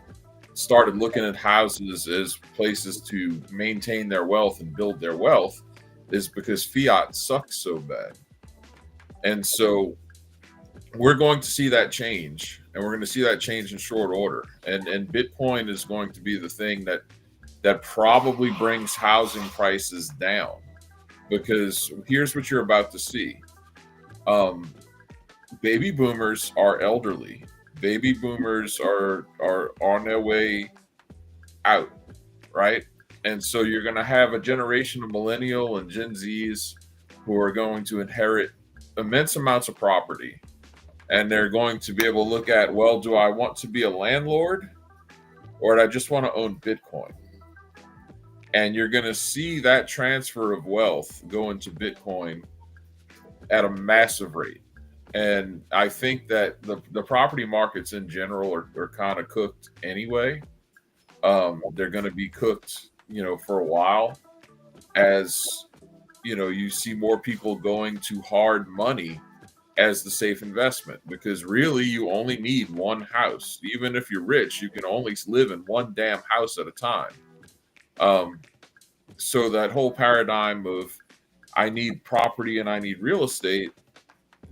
started looking at houses as places to maintain their wealth and build their wealth is because fiat sucks so bad. And so we're going to see that change, and we're going to see that change in short order. And Bitcoin is going to be the thing that probably brings housing prices down, because here's what you're about to see. Baby boomers are elderly. Baby boomers are on their way out, right? And so you're going to have a generation of millennial and Gen Zs who are going to inherit immense amounts of property. And they're going to be able to look at, well, do I want to be a landlord, or do I just want to own Bitcoin? And you're going to see that transfer of wealth go into Bitcoin at a massive rate. And I think that the property markets in general are kind of cooked anyway. They're going to be cooked, for a while, as, you see more people going to hard money as the safe investment, because really you only need one house. Even if you're rich, you can only live in one damn house at a time. So that whole paradigm of I need property and I need real estate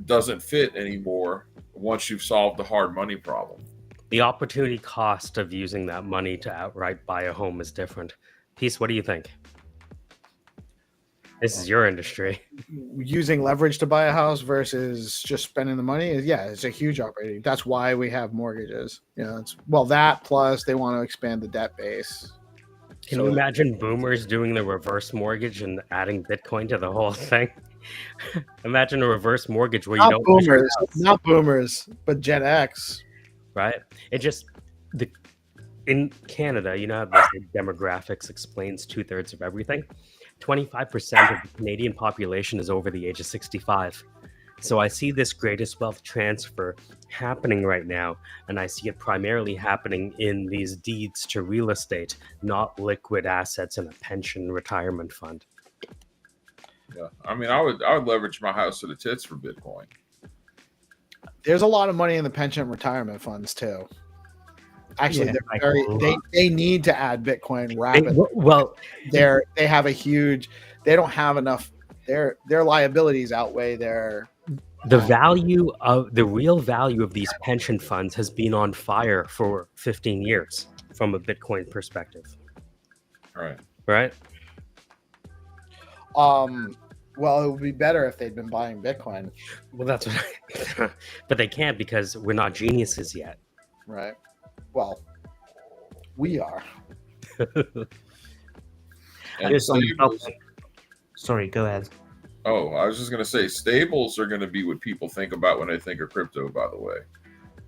doesn't fit anymore once you've solved the hard money problem. The opportunity cost of using that money to outright buy a home is different. Peace, what do you think? This is your industry. Using leverage to buy a house versus just spending the money it's a huge opportunity. That's why we have mortgages. That plus they want to expand the debt base. Can you imagine boomers doing the reverse mortgage and adding Bitcoin to the whole thing? Imagine a reverse mortgage where not boomers, but Gen X. Right? It just in Canada, how the demographics explains 2/3 of everything. 25% of the Canadian population is over the age of 65. So I see this greatest wealth transfer happening right now, and I see it primarily happening in these deeds to real estate, not liquid assets in a pension retirement fund. Yeah, I mean, I would leverage my house to the tits for Bitcoin. There's a lot of money in the pension retirement funds too. Actually, they need to add Bitcoin rapidly. They have a huge. They don't have enough. Their liabilities outweigh their. The real value of these pension funds has been on fire for 15 years from a Bitcoin perspective. Right. Well, it would be better if they'd been buying Bitcoin. Well, that's what but they can't, because we're not geniuses yet. Right. Well, we are. Sorry, go ahead. Oh, I was just going to say, stables are going to be what people think about when they think of crypto, by the way.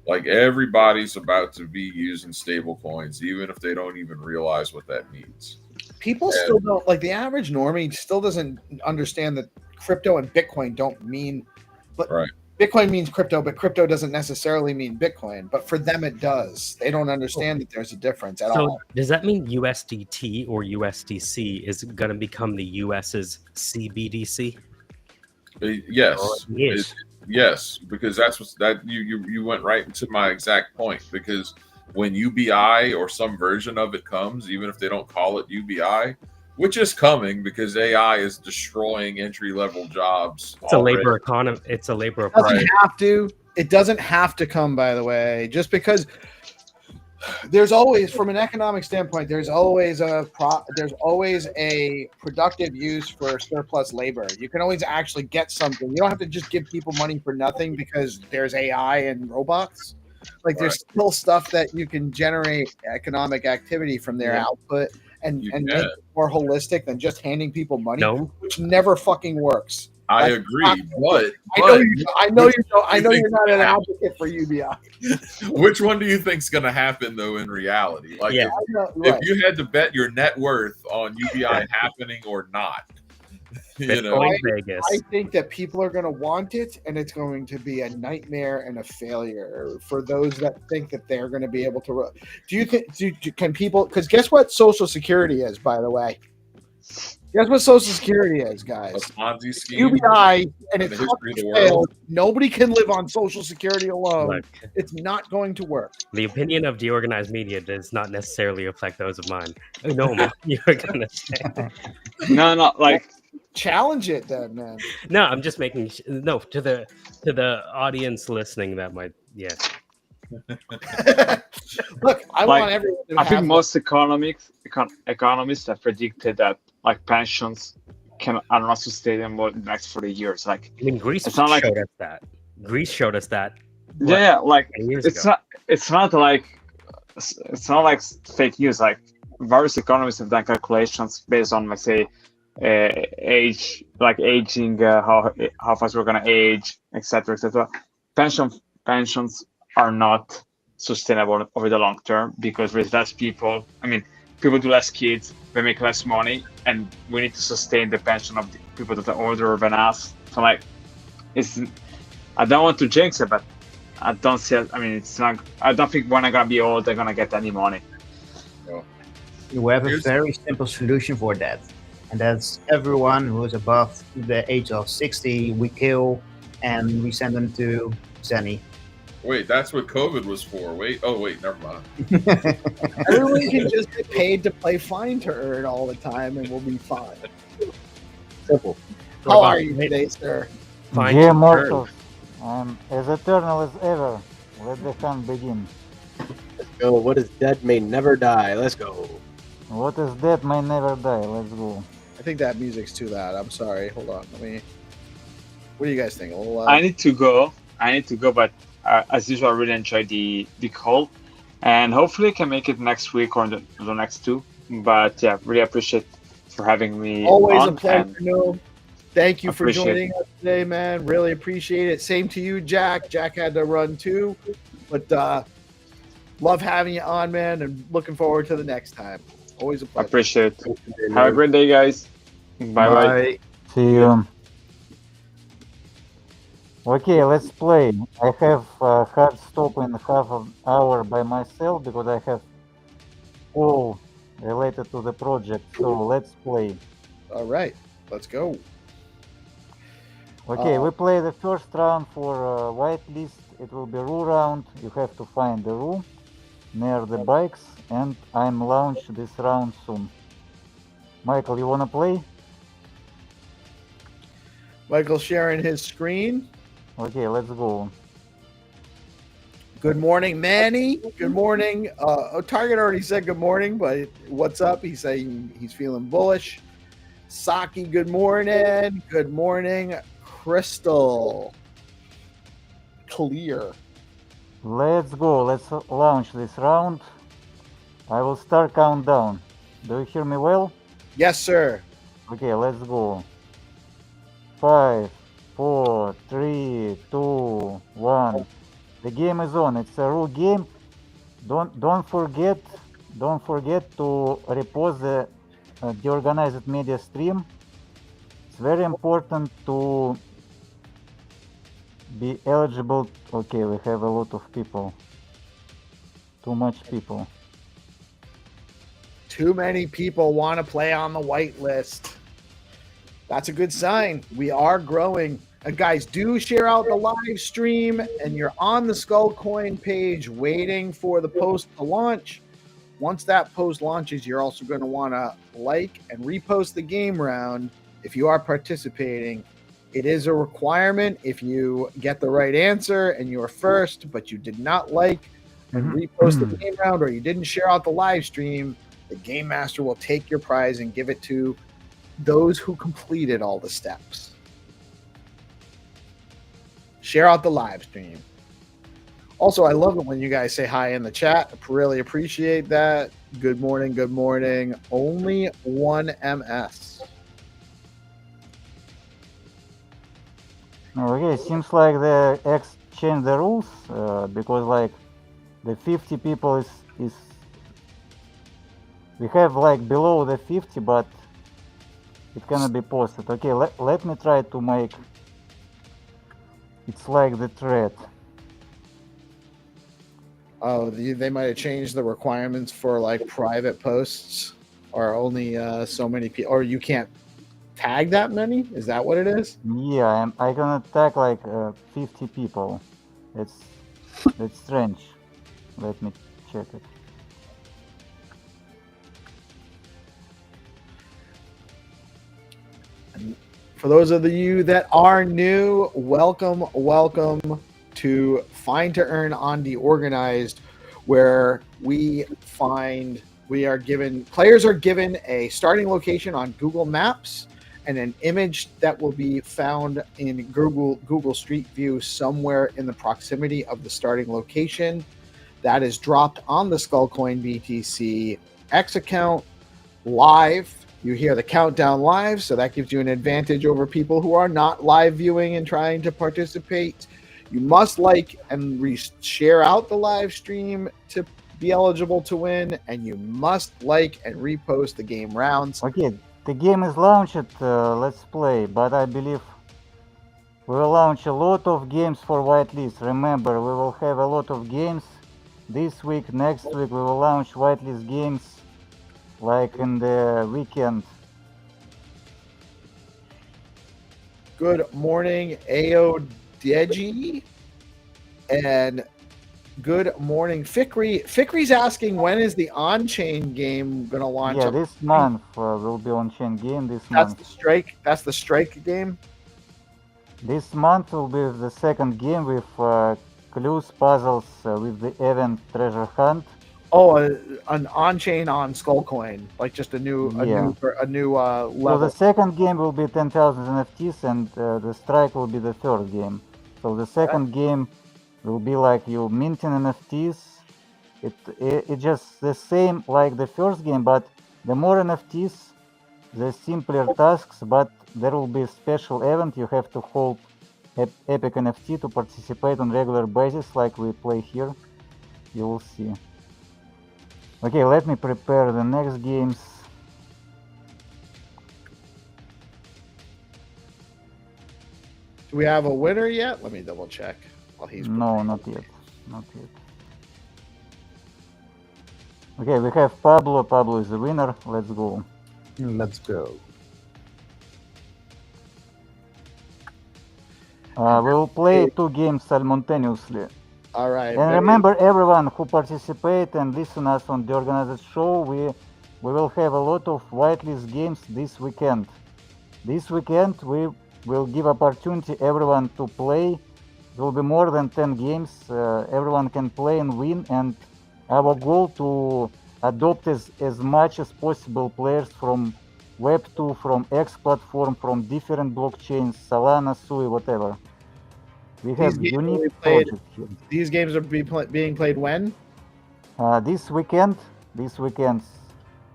Like, everybody's about to be using stable coins, even if they don't even realize what that means. People still don't, like, the average normie still doesn't understand that crypto and Bitcoin don't mean, but right. Bitcoin means crypto, but crypto doesn't necessarily mean Bitcoin. But for them, it does. They don't understand that there's a difference at all. Does that mean USDT or USDC is going to become the US's CBDC? Yes. Yes, because that's you went right into my exact point. Because when UBI or some version of it comes, even if they don't call it UBI, which is coming because AI is destroying entry-level jobs. It's already a labor economy. It's a labor economy. It doesn't have to come, by the way, just because there's always, from an economic standpoint, there's always a productive use for surplus labor. You can always actually get something. You don't have to just give people money for nothing because there's AI and robots. Like, there's still stuff that you can generate economic activity from their output and make it more holistic than just handing people money, which never fucking works. I agree, but I know you're not an advocate for UBI. Which one do you think is going to happen though in reality? Like, if you had to bet your net worth on UBI happening or not, Vegas. I think that people are going to want it, and it's going to be a nightmare and a failure for those that think that they're going to be able to. Can people? Because guess what Social Security is, by the way. Guess what Social Security is, guys? A Ponzi scheme. UBI, and it's failed. Nobody can live on Social Security alone. Look, it's not going to work. The opinion of DeOrganized media does not necessarily reflect those of mine. No, you're gonna say no, like Challenge it then, man. No, I'm just making no to the audience listening. That might Look, I Like, want everyone to I have think most economists have predicted that like pensions are not sustainable in the next 40 years. Like, I mean, Greece it's not like showed us that. Greece showed us that. what, yeah, like 20 years it's ago. not like fake news. Like various economists have done calculations based on, let's say, age, like aging, how fast we're gonna age, etc., etc. Pensions are not sustainable over the long term because with less people, I mean, people do less kids, they make less money, and we need to sustain the pension of the people that are older than us. So like, I don't want to jinx it, but I don't see it. I mean, it's not. I don't think when I'm gonna be old, they're gonna get any money. We have a very simple solution for that, and that's everyone who is above the age of 60, we kill, and we send them to Zenny. Wait, that's what COVID was for. Wait, never mind. Everyone can just get paid to play Find2Earn all the time, and we'll be fine. Simple. How are you today, sir? Dear mortals, I'm as eternal as ever. Let the hunt begin. Let's go. What is dead may never die. Let's go. What is dead may never die. Let's go. I think that music's too loud. I'm sorry. Hold on. Let me. What do you guys think? A little loud? I need to go, but as usual, I really enjoyed the call, and hopefully I can make it next week or the next two. But yeah, really appreciate for having me. Always on, a pleasure, no. Thank you for Appreciate joining us today, man. Really appreciate it. Same to you, Jack. Jack had to run too, but love having you on, man, and looking forward to the next time. Always a pleasure. Appreciate it. Have a great day, guys. Bye. See you. Okay, let's play. I have a hard stop in half an hour by myself because I have all related to the project. So let's play. All right, let's go. Okay, we play the first round for whitelist. It will be rule round. You have to find the rule near the bikes, and I'm launch this round soon. Michael, you wanna play? Michael's sharing his screen. Okay, let's go. Good morning, Manny. Good morning. Target already said good morning, but what's up? He's saying he's feeling bullish. Saki, good morning. Good morning, Crystal. Clear. Let's go. Let's launch this round. I will start countdown. Do you hear me well? Yes, sir. Okay, let's go. 5, 4, 3, 2, 1. The game is on. It's a rule game. Don't forget to repost the DeOrganized media stream. It's very important to be eligible. Okay, we have a lot of people. Too much people. Too many people want to play on the whitelist. That's a good sign. We are growing. Guys, do share out the live stream, and you're on the Skull Coin page waiting for the post to launch. Once that post launches, you're also going to want to like and repost the game round if you are participating. It is a requirement if you get the right answer and you're first, but you did not like and repost the game round, or you didn't share out the live stream, the Game Master will take your prize and give it to those who completed all the steps. Share out the live stream. Also, I love it when you guys say hi in the chat. I really appreciate that. Good morning, good morning. Only one MS. Okay, seems like the X changed the rules because like the 50 people is we have like below the 50, but it cannot be posted. Okay, let me try to make it's like the thread. Oh, they might have changed the requirements for like private posts, or only so many people, or you can't tag that many. Is that what it is? Yeah, I gonna tag like 50 people. It's strange. Let me check it. For those of you that are new, welcome to Find2Earn on DeOrganized, where players are given a starting location on Google Maps and an image that will be found in Google Street View somewhere in the proximity of the starting location. That is dropped on the Skullcoin BTC X account live. You hear the countdown live, so that gives you an advantage over people who are not live viewing and trying to participate. You must like and share out the live stream to be eligible to win, and you must like and repost the game rounds. Okay, the game is launched. Let's play, but I believe we will launch a lot of games for whitelist. Remember, we will have a lot of games this week. Next week, we will launch whitelist games like in the weekend. Good morning, Ao Deji, and good morning, Fikri. Fikri's asking, when is the on-chain game going to launch? Yeah, this month will be on-chain game. Month. That's the strike game. This month will be the second game with clues, puzzles with the event treasure hunt. Oh, an on-chain on Skullcoin, like just a new level. So the second game will be 10,000 NFTs, and the strike will be the third game. So the second game will be like you minting NFTs. It just the same like the first game, but the more NFTs, the simpler tasks. But there will be a special event. You have to hold Epic NFT to participate on regular basis, like we play here. You will see. Okay, let me prepare the next games. Do we have a winner yet? Let me double check while he's preparing. No, not yet. Not yet. Okay, we have Pablo. Pablo is the winner. Let's go. Let's go. We'll play 2 games simultaneously. All right. And remember, everyone who participate and listen us on the organized show, we will have a lot of whitelist games this weekend. This weekend we will give opportunity everyone to play. There will be more than 10 games. Everyone can play and win. And our goal to adopt as much as possible players from Web2, from X platform, from different blockchains, Solana, Sui, whatever. We have unique projects here. These games are being played when? This weekend. And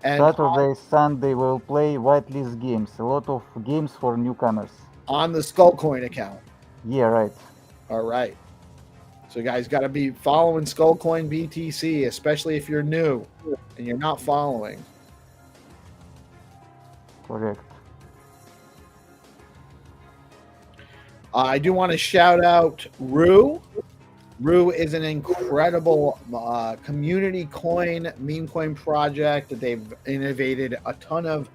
Saturday, Sunday, we'll play whitelist games. A lot of games for newcomers. On the Skullcoin account? Yeah, right. All right. So you guys got to be following Skullcoin BTC, especially if you're new and you're not following. Correct. I do want to shout out Rue. Rue is an incredible community coin, meme coin project that they've innovated a ton of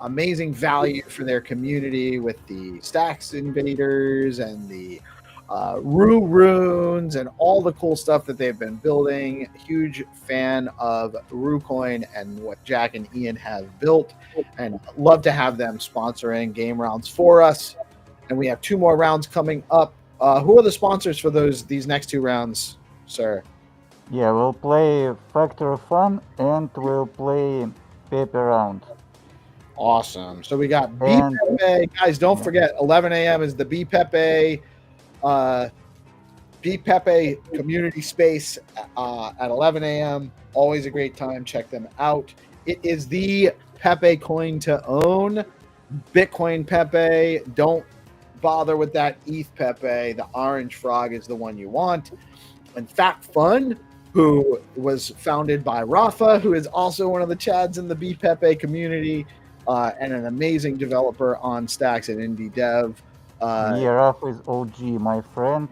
amazing value for their community with the Stacks Invaders and the Rue Runes and all the cool stuff that they've been building. Huge fan of RueCoin and what Jack and Ian have built, and love to have them sponsoring game rounds for us. And we have 2 more rounds coming up. Who are the sponsors for these next 2 rounds, sir? Yeah, we'll play Factor of Fun and we'll play Paper Round. Awesome. So we got BPepe. Guys, don't forget, 11 a.m. is the BPepe community space at 11 a.m. Always a great time. Check them out. It is the Pepe coin to own. Bitcoin Pepe. Don't bother with that ETH Pepe. The orange frog is the one you want. And Fact Fun, who was founded by Rafa, who is also one of the Chads in the BPepe community, and an amazing developer on Stacks and Indie Dev. Yeah, Rafa is OG, my friend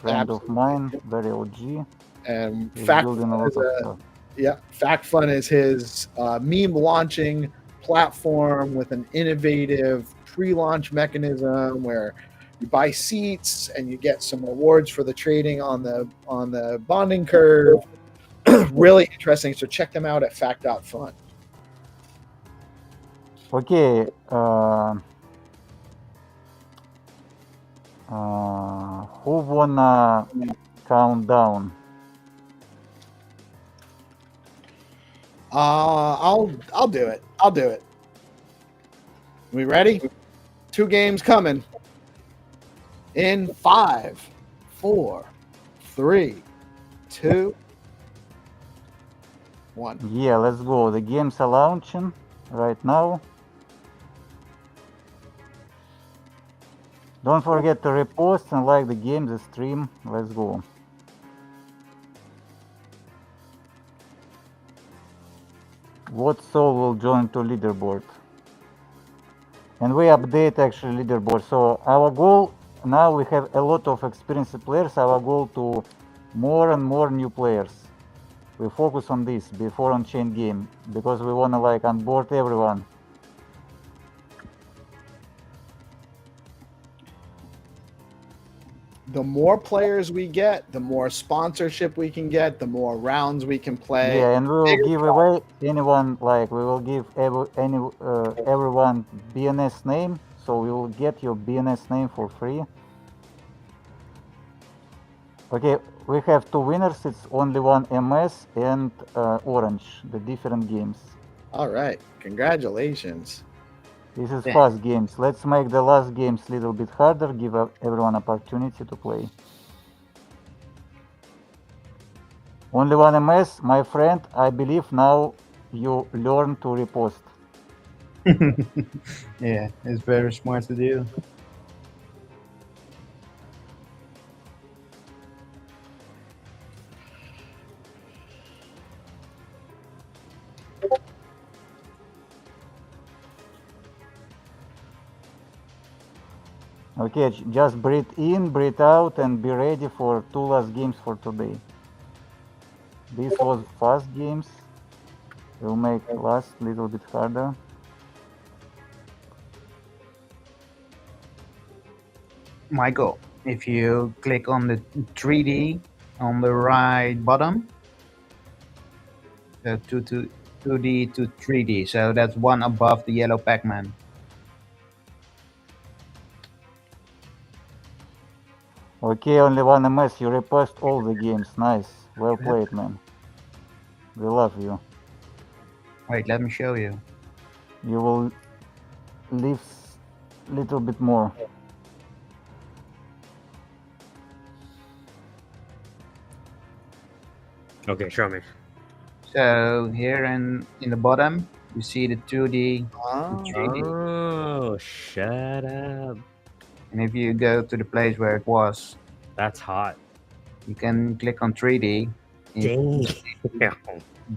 of mine, very OG. And Fact Fun is his meme launching platform with an innovative pre-launch mechanism where you buy seats and you get some rewards for the trading on the bonding curve. Really interesting. So check them out at fact.fun. Okay. Who wanna count down? I'll do it. I'll do it. We ready? 2 games coming. In 5, 4, 3, 2, 1. Yeah, let's go. The games are launching right now. Don't forget to repost and like the game, the stream. Let's go. What soul will join to leaderboard? And we update actually leaderboard. So our goal now, we have a lot of experienced players. Our goal to more and more new players. We focus on this before on-chain game because we want to like onboard everyone. The more players we get, the more sponsorship we can get, the more rounds we can play. Yeah, and we will give away anyone, like we will give everyone BNS name, so we will get your BNS name for free. Okay, we have 2 winners. It's only one MS and Orange, the different games. All right, congratulations. This is fast games. Let's make the last games a little bit harder, give everyone opportunity to play. Only one MS, my friend. I believe now you learn to repost. Yeah, it's very smart to do. Okay, just breathe in, breathe out, and be ready for 2 last games for today. This was fast games. We'll make last a little bit harder. Michael, if you click on the 3D on the right bottom, the 2D to 3D, so that's one above the yellow Pac-Man. Okay, only one MS. You repost all the games. Nice. Well played, man. We love you. Wait, let me show you. You will live a little bit more. Okay, show me. So here in the bottom, you see the 2D, the 3D. Oh, shut up. And if you go to the place where it was, that's hot. You can click on 3D. Dang.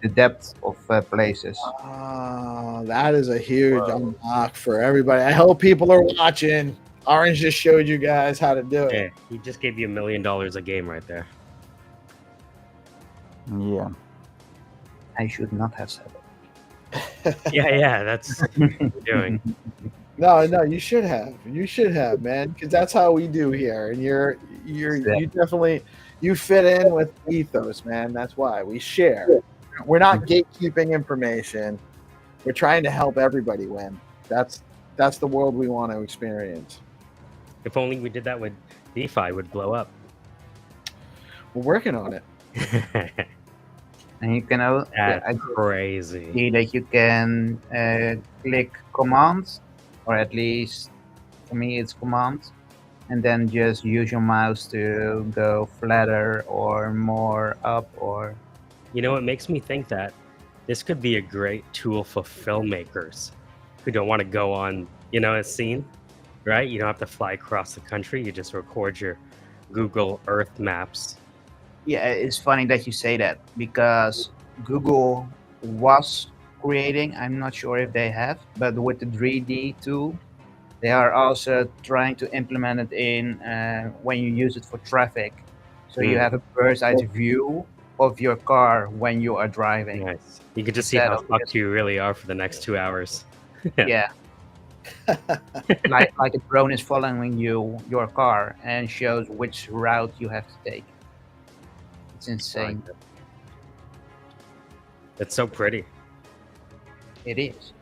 The depth of places. That is a huge unlock for everybody. I hope people are watching. Orange just showed you guys how to do it. Yeah, he just gave you $1 million a game right there. Yeah. I should not have said it. Yeah, that's what you're doing. No, you should have. You should have, man, because that's how we do here. And you definitely fit in with ethos, man. That's why we share. We're not gatekeeping information. We're trying to help everybody win. That's the world we want to experience. If only we did that with DeFi, it would blow up. We're working on it. And you can crazy. See that you can click commands, or at least for me it's commands, and then just use your mouse to go flatter or more up. Or you know, it makes me think that this could be a great tool for filmmakers who don't want to go on, a scene, right? You don't have to fly across the country. You just record your Google Earth maps. Yeah, it's funny that you say that, because Google was creating, I'm not sure if they have, but with the 3D tool, they are also trying to implement it in when you use it for traffic. So you have a bird's eye view of your car when you are driving. Nice. You can just see how fucked you really are for the next 2 hours. Yeah. like a drone is following your car and shows which route you have to take. It's insane. It's so pretty. It is.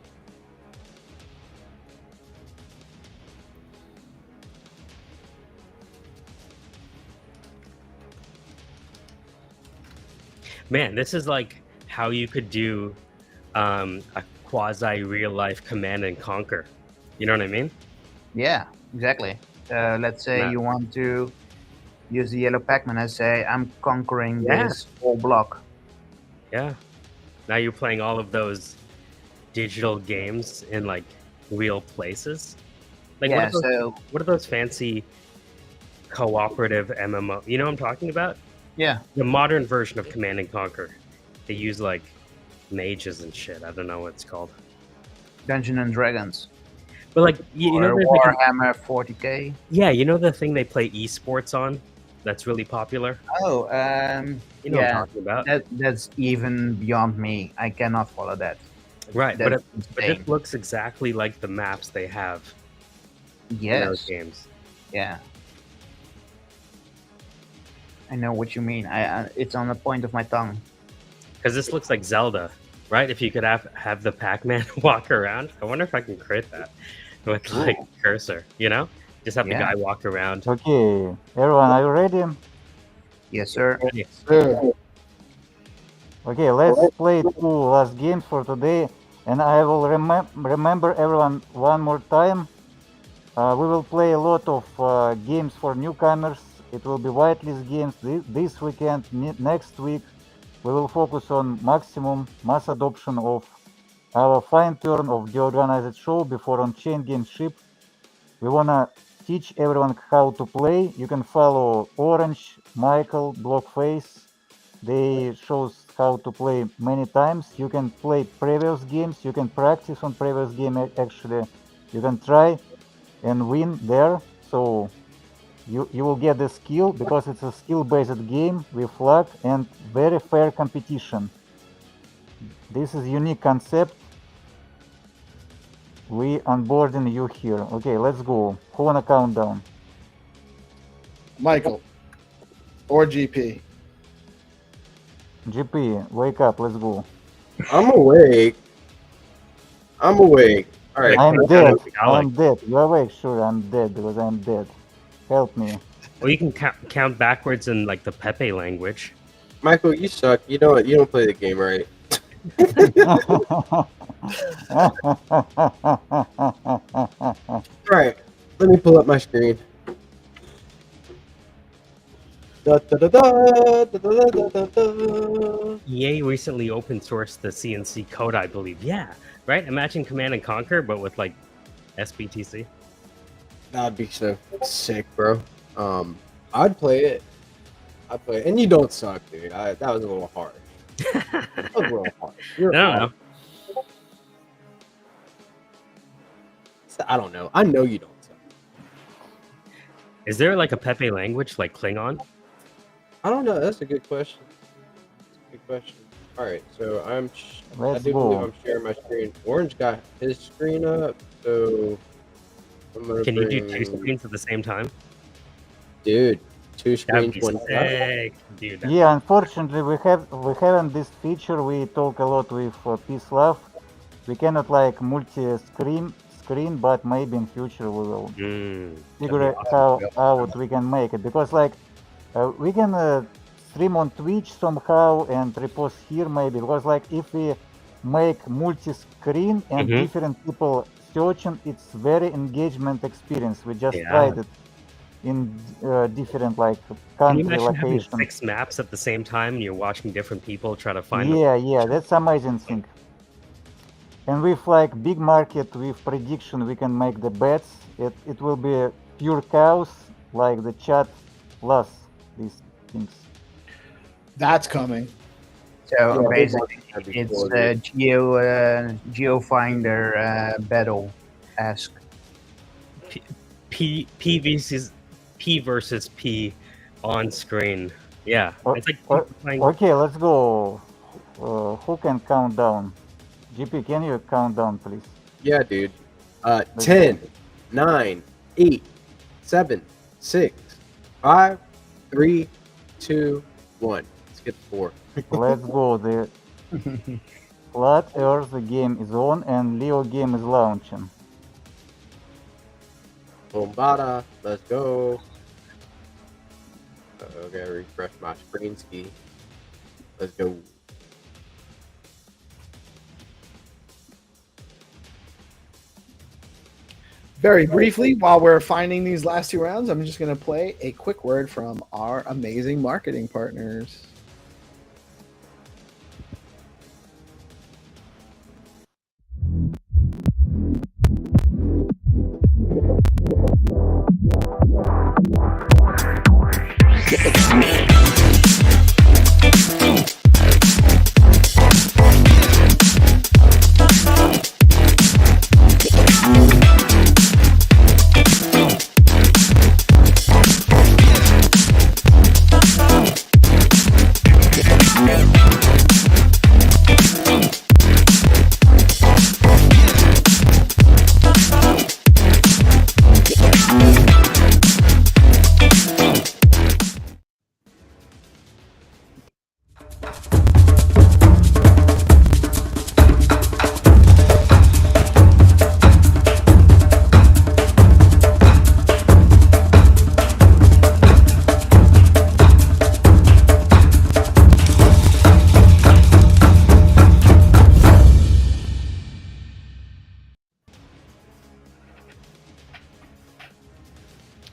Man, this is like how you could do a quasi real life Command and Conquer. You know what I mean? Yeah, exactly. Let's say Map. you want to use the yellow Pac-Man and say, I'm conquering Yeah. this whole block. Yeah. Now you're playing all of those digital games in like real places. Like Yeah, so what are those fancy cooperative MMO? You know what I'm talking about? yeah, The modern version of Command and Conquer. They use like mages and shit. I don't know what it's called. Dungeons and Dragons. But like you know, Or there's like Warhammer 40k. yeah, you know the thing they play esports on that's really popular? Oh, You know what yeah, I'm talking about. that's even beyond me. I cannot follow that. Right, That's but insane. it looks exactly like the maps they have in those Yes, games. yeah. I know what you mean. It's on the point of my tongue. Because this looks like Zelda, right? If you could have the Pac-Man walk around, I wonder if I can crit that with like cursor. You know, just have the Yeah. guy walk around. Okay, everyone, are you ready? Yes, sir. Sure. Okay, let's play 2 last games for today, and I will remember everyone one more time. We will play a lot of games for newcomers. It will be whitelist games this weekend. Next week, we will focus on maximum mass adoption of our Find2Earn of DeOrganized show before on-chain game ship. We wanna teach everyone how to play. You can follow Orange, Michael, Blockface. They shows how to play many times. You can play previous games. You can practice on previous game actually. You can try and win there. So you will get the skill because it's a skill-based game with luck and very fair competition. This is unique concept. We onboarding you here. Okay, let's go. Who wanna count down? Michael or GP. GP, wake up. Let's go. I'm awake. All right. I'm Like, dead. I like- I'm dead. You awake? Sure, I'm dead because I'm dead. Help me. Well, you can count backwards in like the Pepe language. Michael, you suck. You know what? You don't play the game right. All right. Let me pull up my screen. Da, da, da, da, da, da, da, da, da. EA recently open sourced the CNC code, I believe. Yeah, right. Imagine Command and Conquer, but with like SBTC. That'd be so sick, bro. I'd play it. And you don't suck, dude. That was a little harsh. That was a little harsh. You're I don't harsh. I don't know. I know you don't suck. Is there like a Pepe language like Klingon? I don't know. That's a good question. All right, so I Let's do believe go. I'm sharing my screen. Orange got his screen up, so I'm gonna Can you do bring- 2 screens at the same time? Dude, 2 That'd screens, be 1 sick, dude. Yeah, unfortunately, we haven't this feature. We talk a lot with PeaceLove. We cannot like multi-screen, but maybe in future we will figure how out we can make it, because like we can stream on Twitch somehow and repost here maybe, because like if we make multi-screen and different people searching, it's very engagement experience. We just tried it in different like Can you country imagine having locations. 6 maps at the same time and you're watching different people try to find Yeah, that's amazing thing. And with like big market, with prediction, we can make the bets. It will be pure chaos, like the chat plus these things. That's coming. So Yeah, basically, that'd be it's cool, a geo finder battle esque. P versus P on screen. Yeah, it's like playing. Okay, let's go. Who can count down? GP, can you count down, please? Yeah, dude. 10, 9, 8, 7, 6, 5, 3, 2, 1. Let's get 4. Let's go. The Flat Earth game is on and Leo game is launching. Bombada, let's go. Okay, refresh my screen ski. Let's go. Very briefly, while we're finding these last two rounds, I'm just going to play a quick word from our amazing marketing partners.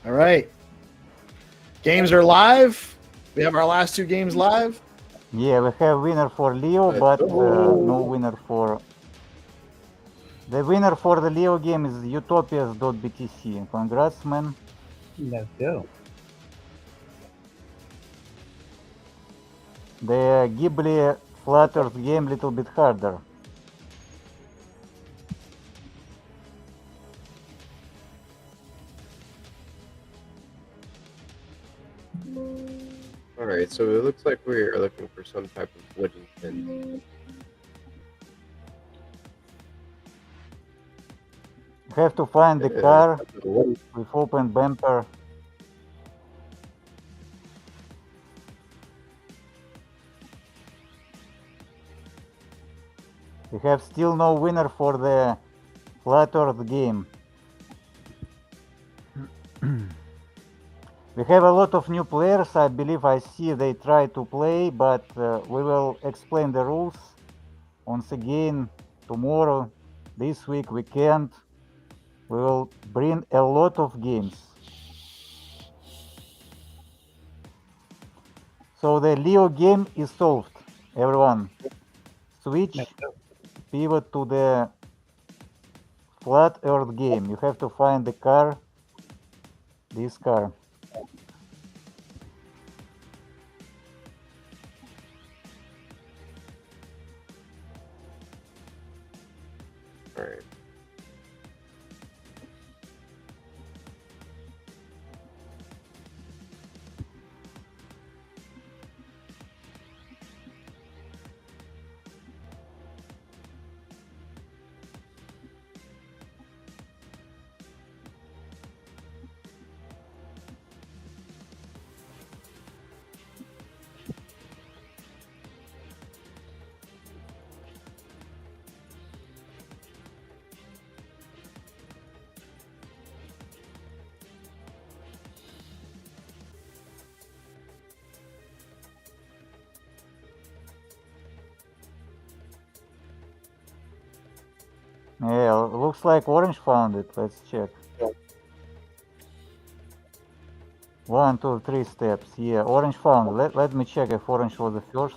All right. Games are live. We have our last two games live. Yeah, we have winner for Leo, but no winner for... The winner for the Leo game is utopias.btc. Congrats, man. Let's go. The Ghibli Flutters game little bit harder. Alright, so it looks like we're looking for some type of wooden pin. You have to find the car with open bumper. We have still no winner for the Flat Earth game. We have a lot of new players. I believe I see they try to play, but we will explain the rules once again tomorrow. This week we can't. We will bring a lot of games. So the Leo game is solved, everyone. Switch, pivot to the Flat Earth game. You have to find the car, this car. Alright. Yeah, looks like Orange found it. Let's check. 1, 2, 3 steps. Yeah, Orange found it. Let me check if Orange was the first.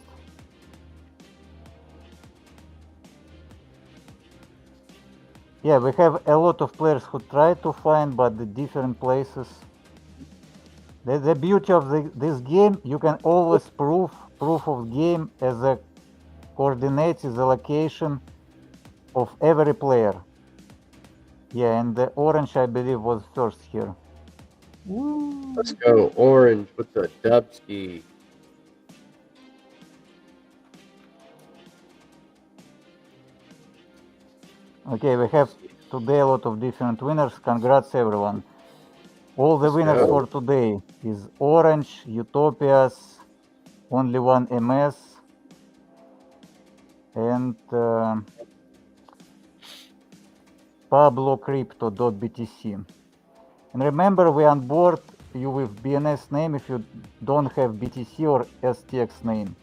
Yeah, we have a lot of players who try to find, but the different places. The beauty of this game, you can always proof of game as a coordinates is the location of every player. Yeah, and the Orange, I believe, was first here. Let's go, Orange with the dubski. Okay, we have today a lot of different winners. Congrats, everyone. All the winners for today is Orange, Utopias, only one MS, and pablocrypto.btc. And remember, we onboard you with BNS name if you don't have BTC or STX name.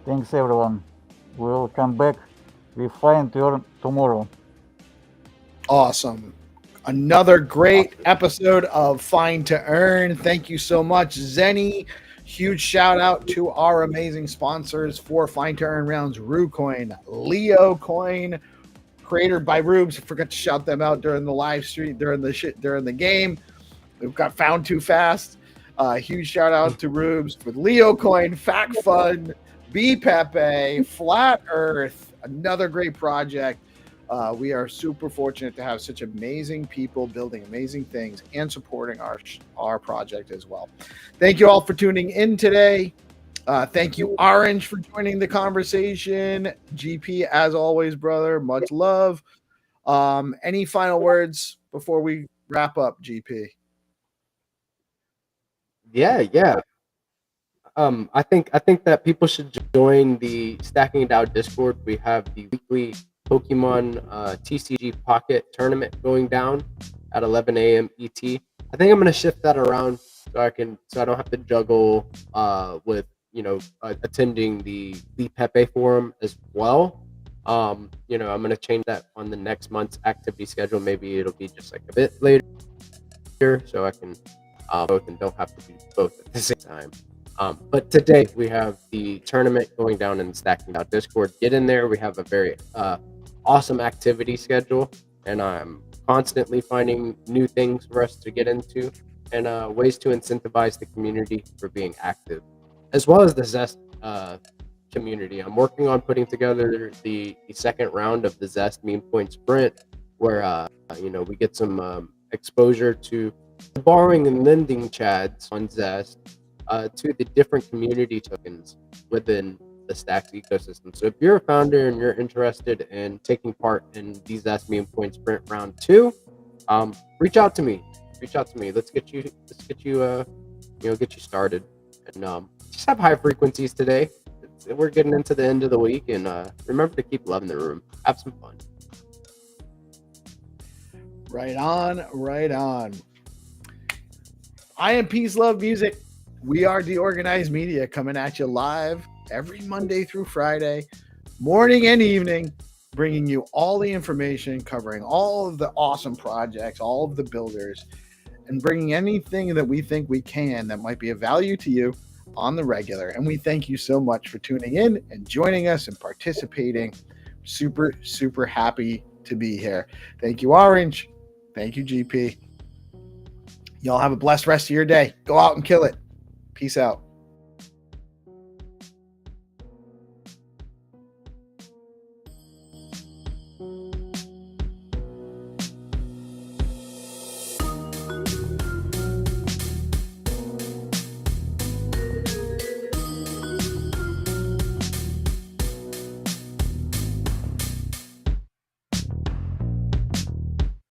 Thanks, everyone. We'll come back with Find2Earn tomorrow. Awesome. Another great episode of Find2Earn. Thank you so much, Zenny. Huge shout out to our amazing sponsors for Find2Earn rounds: RuCoin, Leo Coin, created by Rubes. I forgot to shout them out during the live stream, during the game. We've got Found Too Fast. Huge shout out to Rubes with Leo Coin, Fact Fun, B Pepe, Flat Earth. Another great project. We are super fortunate to have such amazing people building amazing things and supporting our project as well. Thank you all for tuning in today. Thank you, Orange, for joining the conversation. GP, as always, brother, much love. Any final words before we wrap up, GP? Yeah. I think that people should join the Stacking It Out Discord. We have the weekly Pokemon TCG Pocket tournament going down at 11 a.m. ET. I think I'm gonna shift that around so I don't have to juggle with attending the Pepe forum as well. I'm gonna change that on the next month's activity schedule. Maybe it'll be just like a bit later, so I can both and don't have to do both at the same time. But today we have the tournament going down in the Stacking It Out Discord. Get in there. We have a very awesome activity schedule, and I'm constantly finding new things for us to get into and ways to incentivize the community for being active, as well as the Zest community. I'm working on putting together the second round of the Zest meme point sprint, where we get some exposure to borrowing and lending chads on Zest to the different community tokens within the Stacks ecosystem. So if you're a founder and you're interested in taking part in the Zest meme point sprint round 2, reach out to me. Let's get you started, and just have high frequencies today. We're getting into the end of the week, and remember to keep loving the room. Have some fun. Right on. I am PeaceLoveMusic. We are DeOrganized Media, coming at you live every Monday through Friday, morning and evening, bringing you all the information, covering all of the awesome projects, all of the builders, and bringing anything that we think we can that might be of value to you on the regular. And we thank you so much for tuning in and joining us and participating. Super, super happy to be here. Thank you, Orange. Thank you, GP. Y'all have a blessed rest of your day. Go out and kill it. Peace out.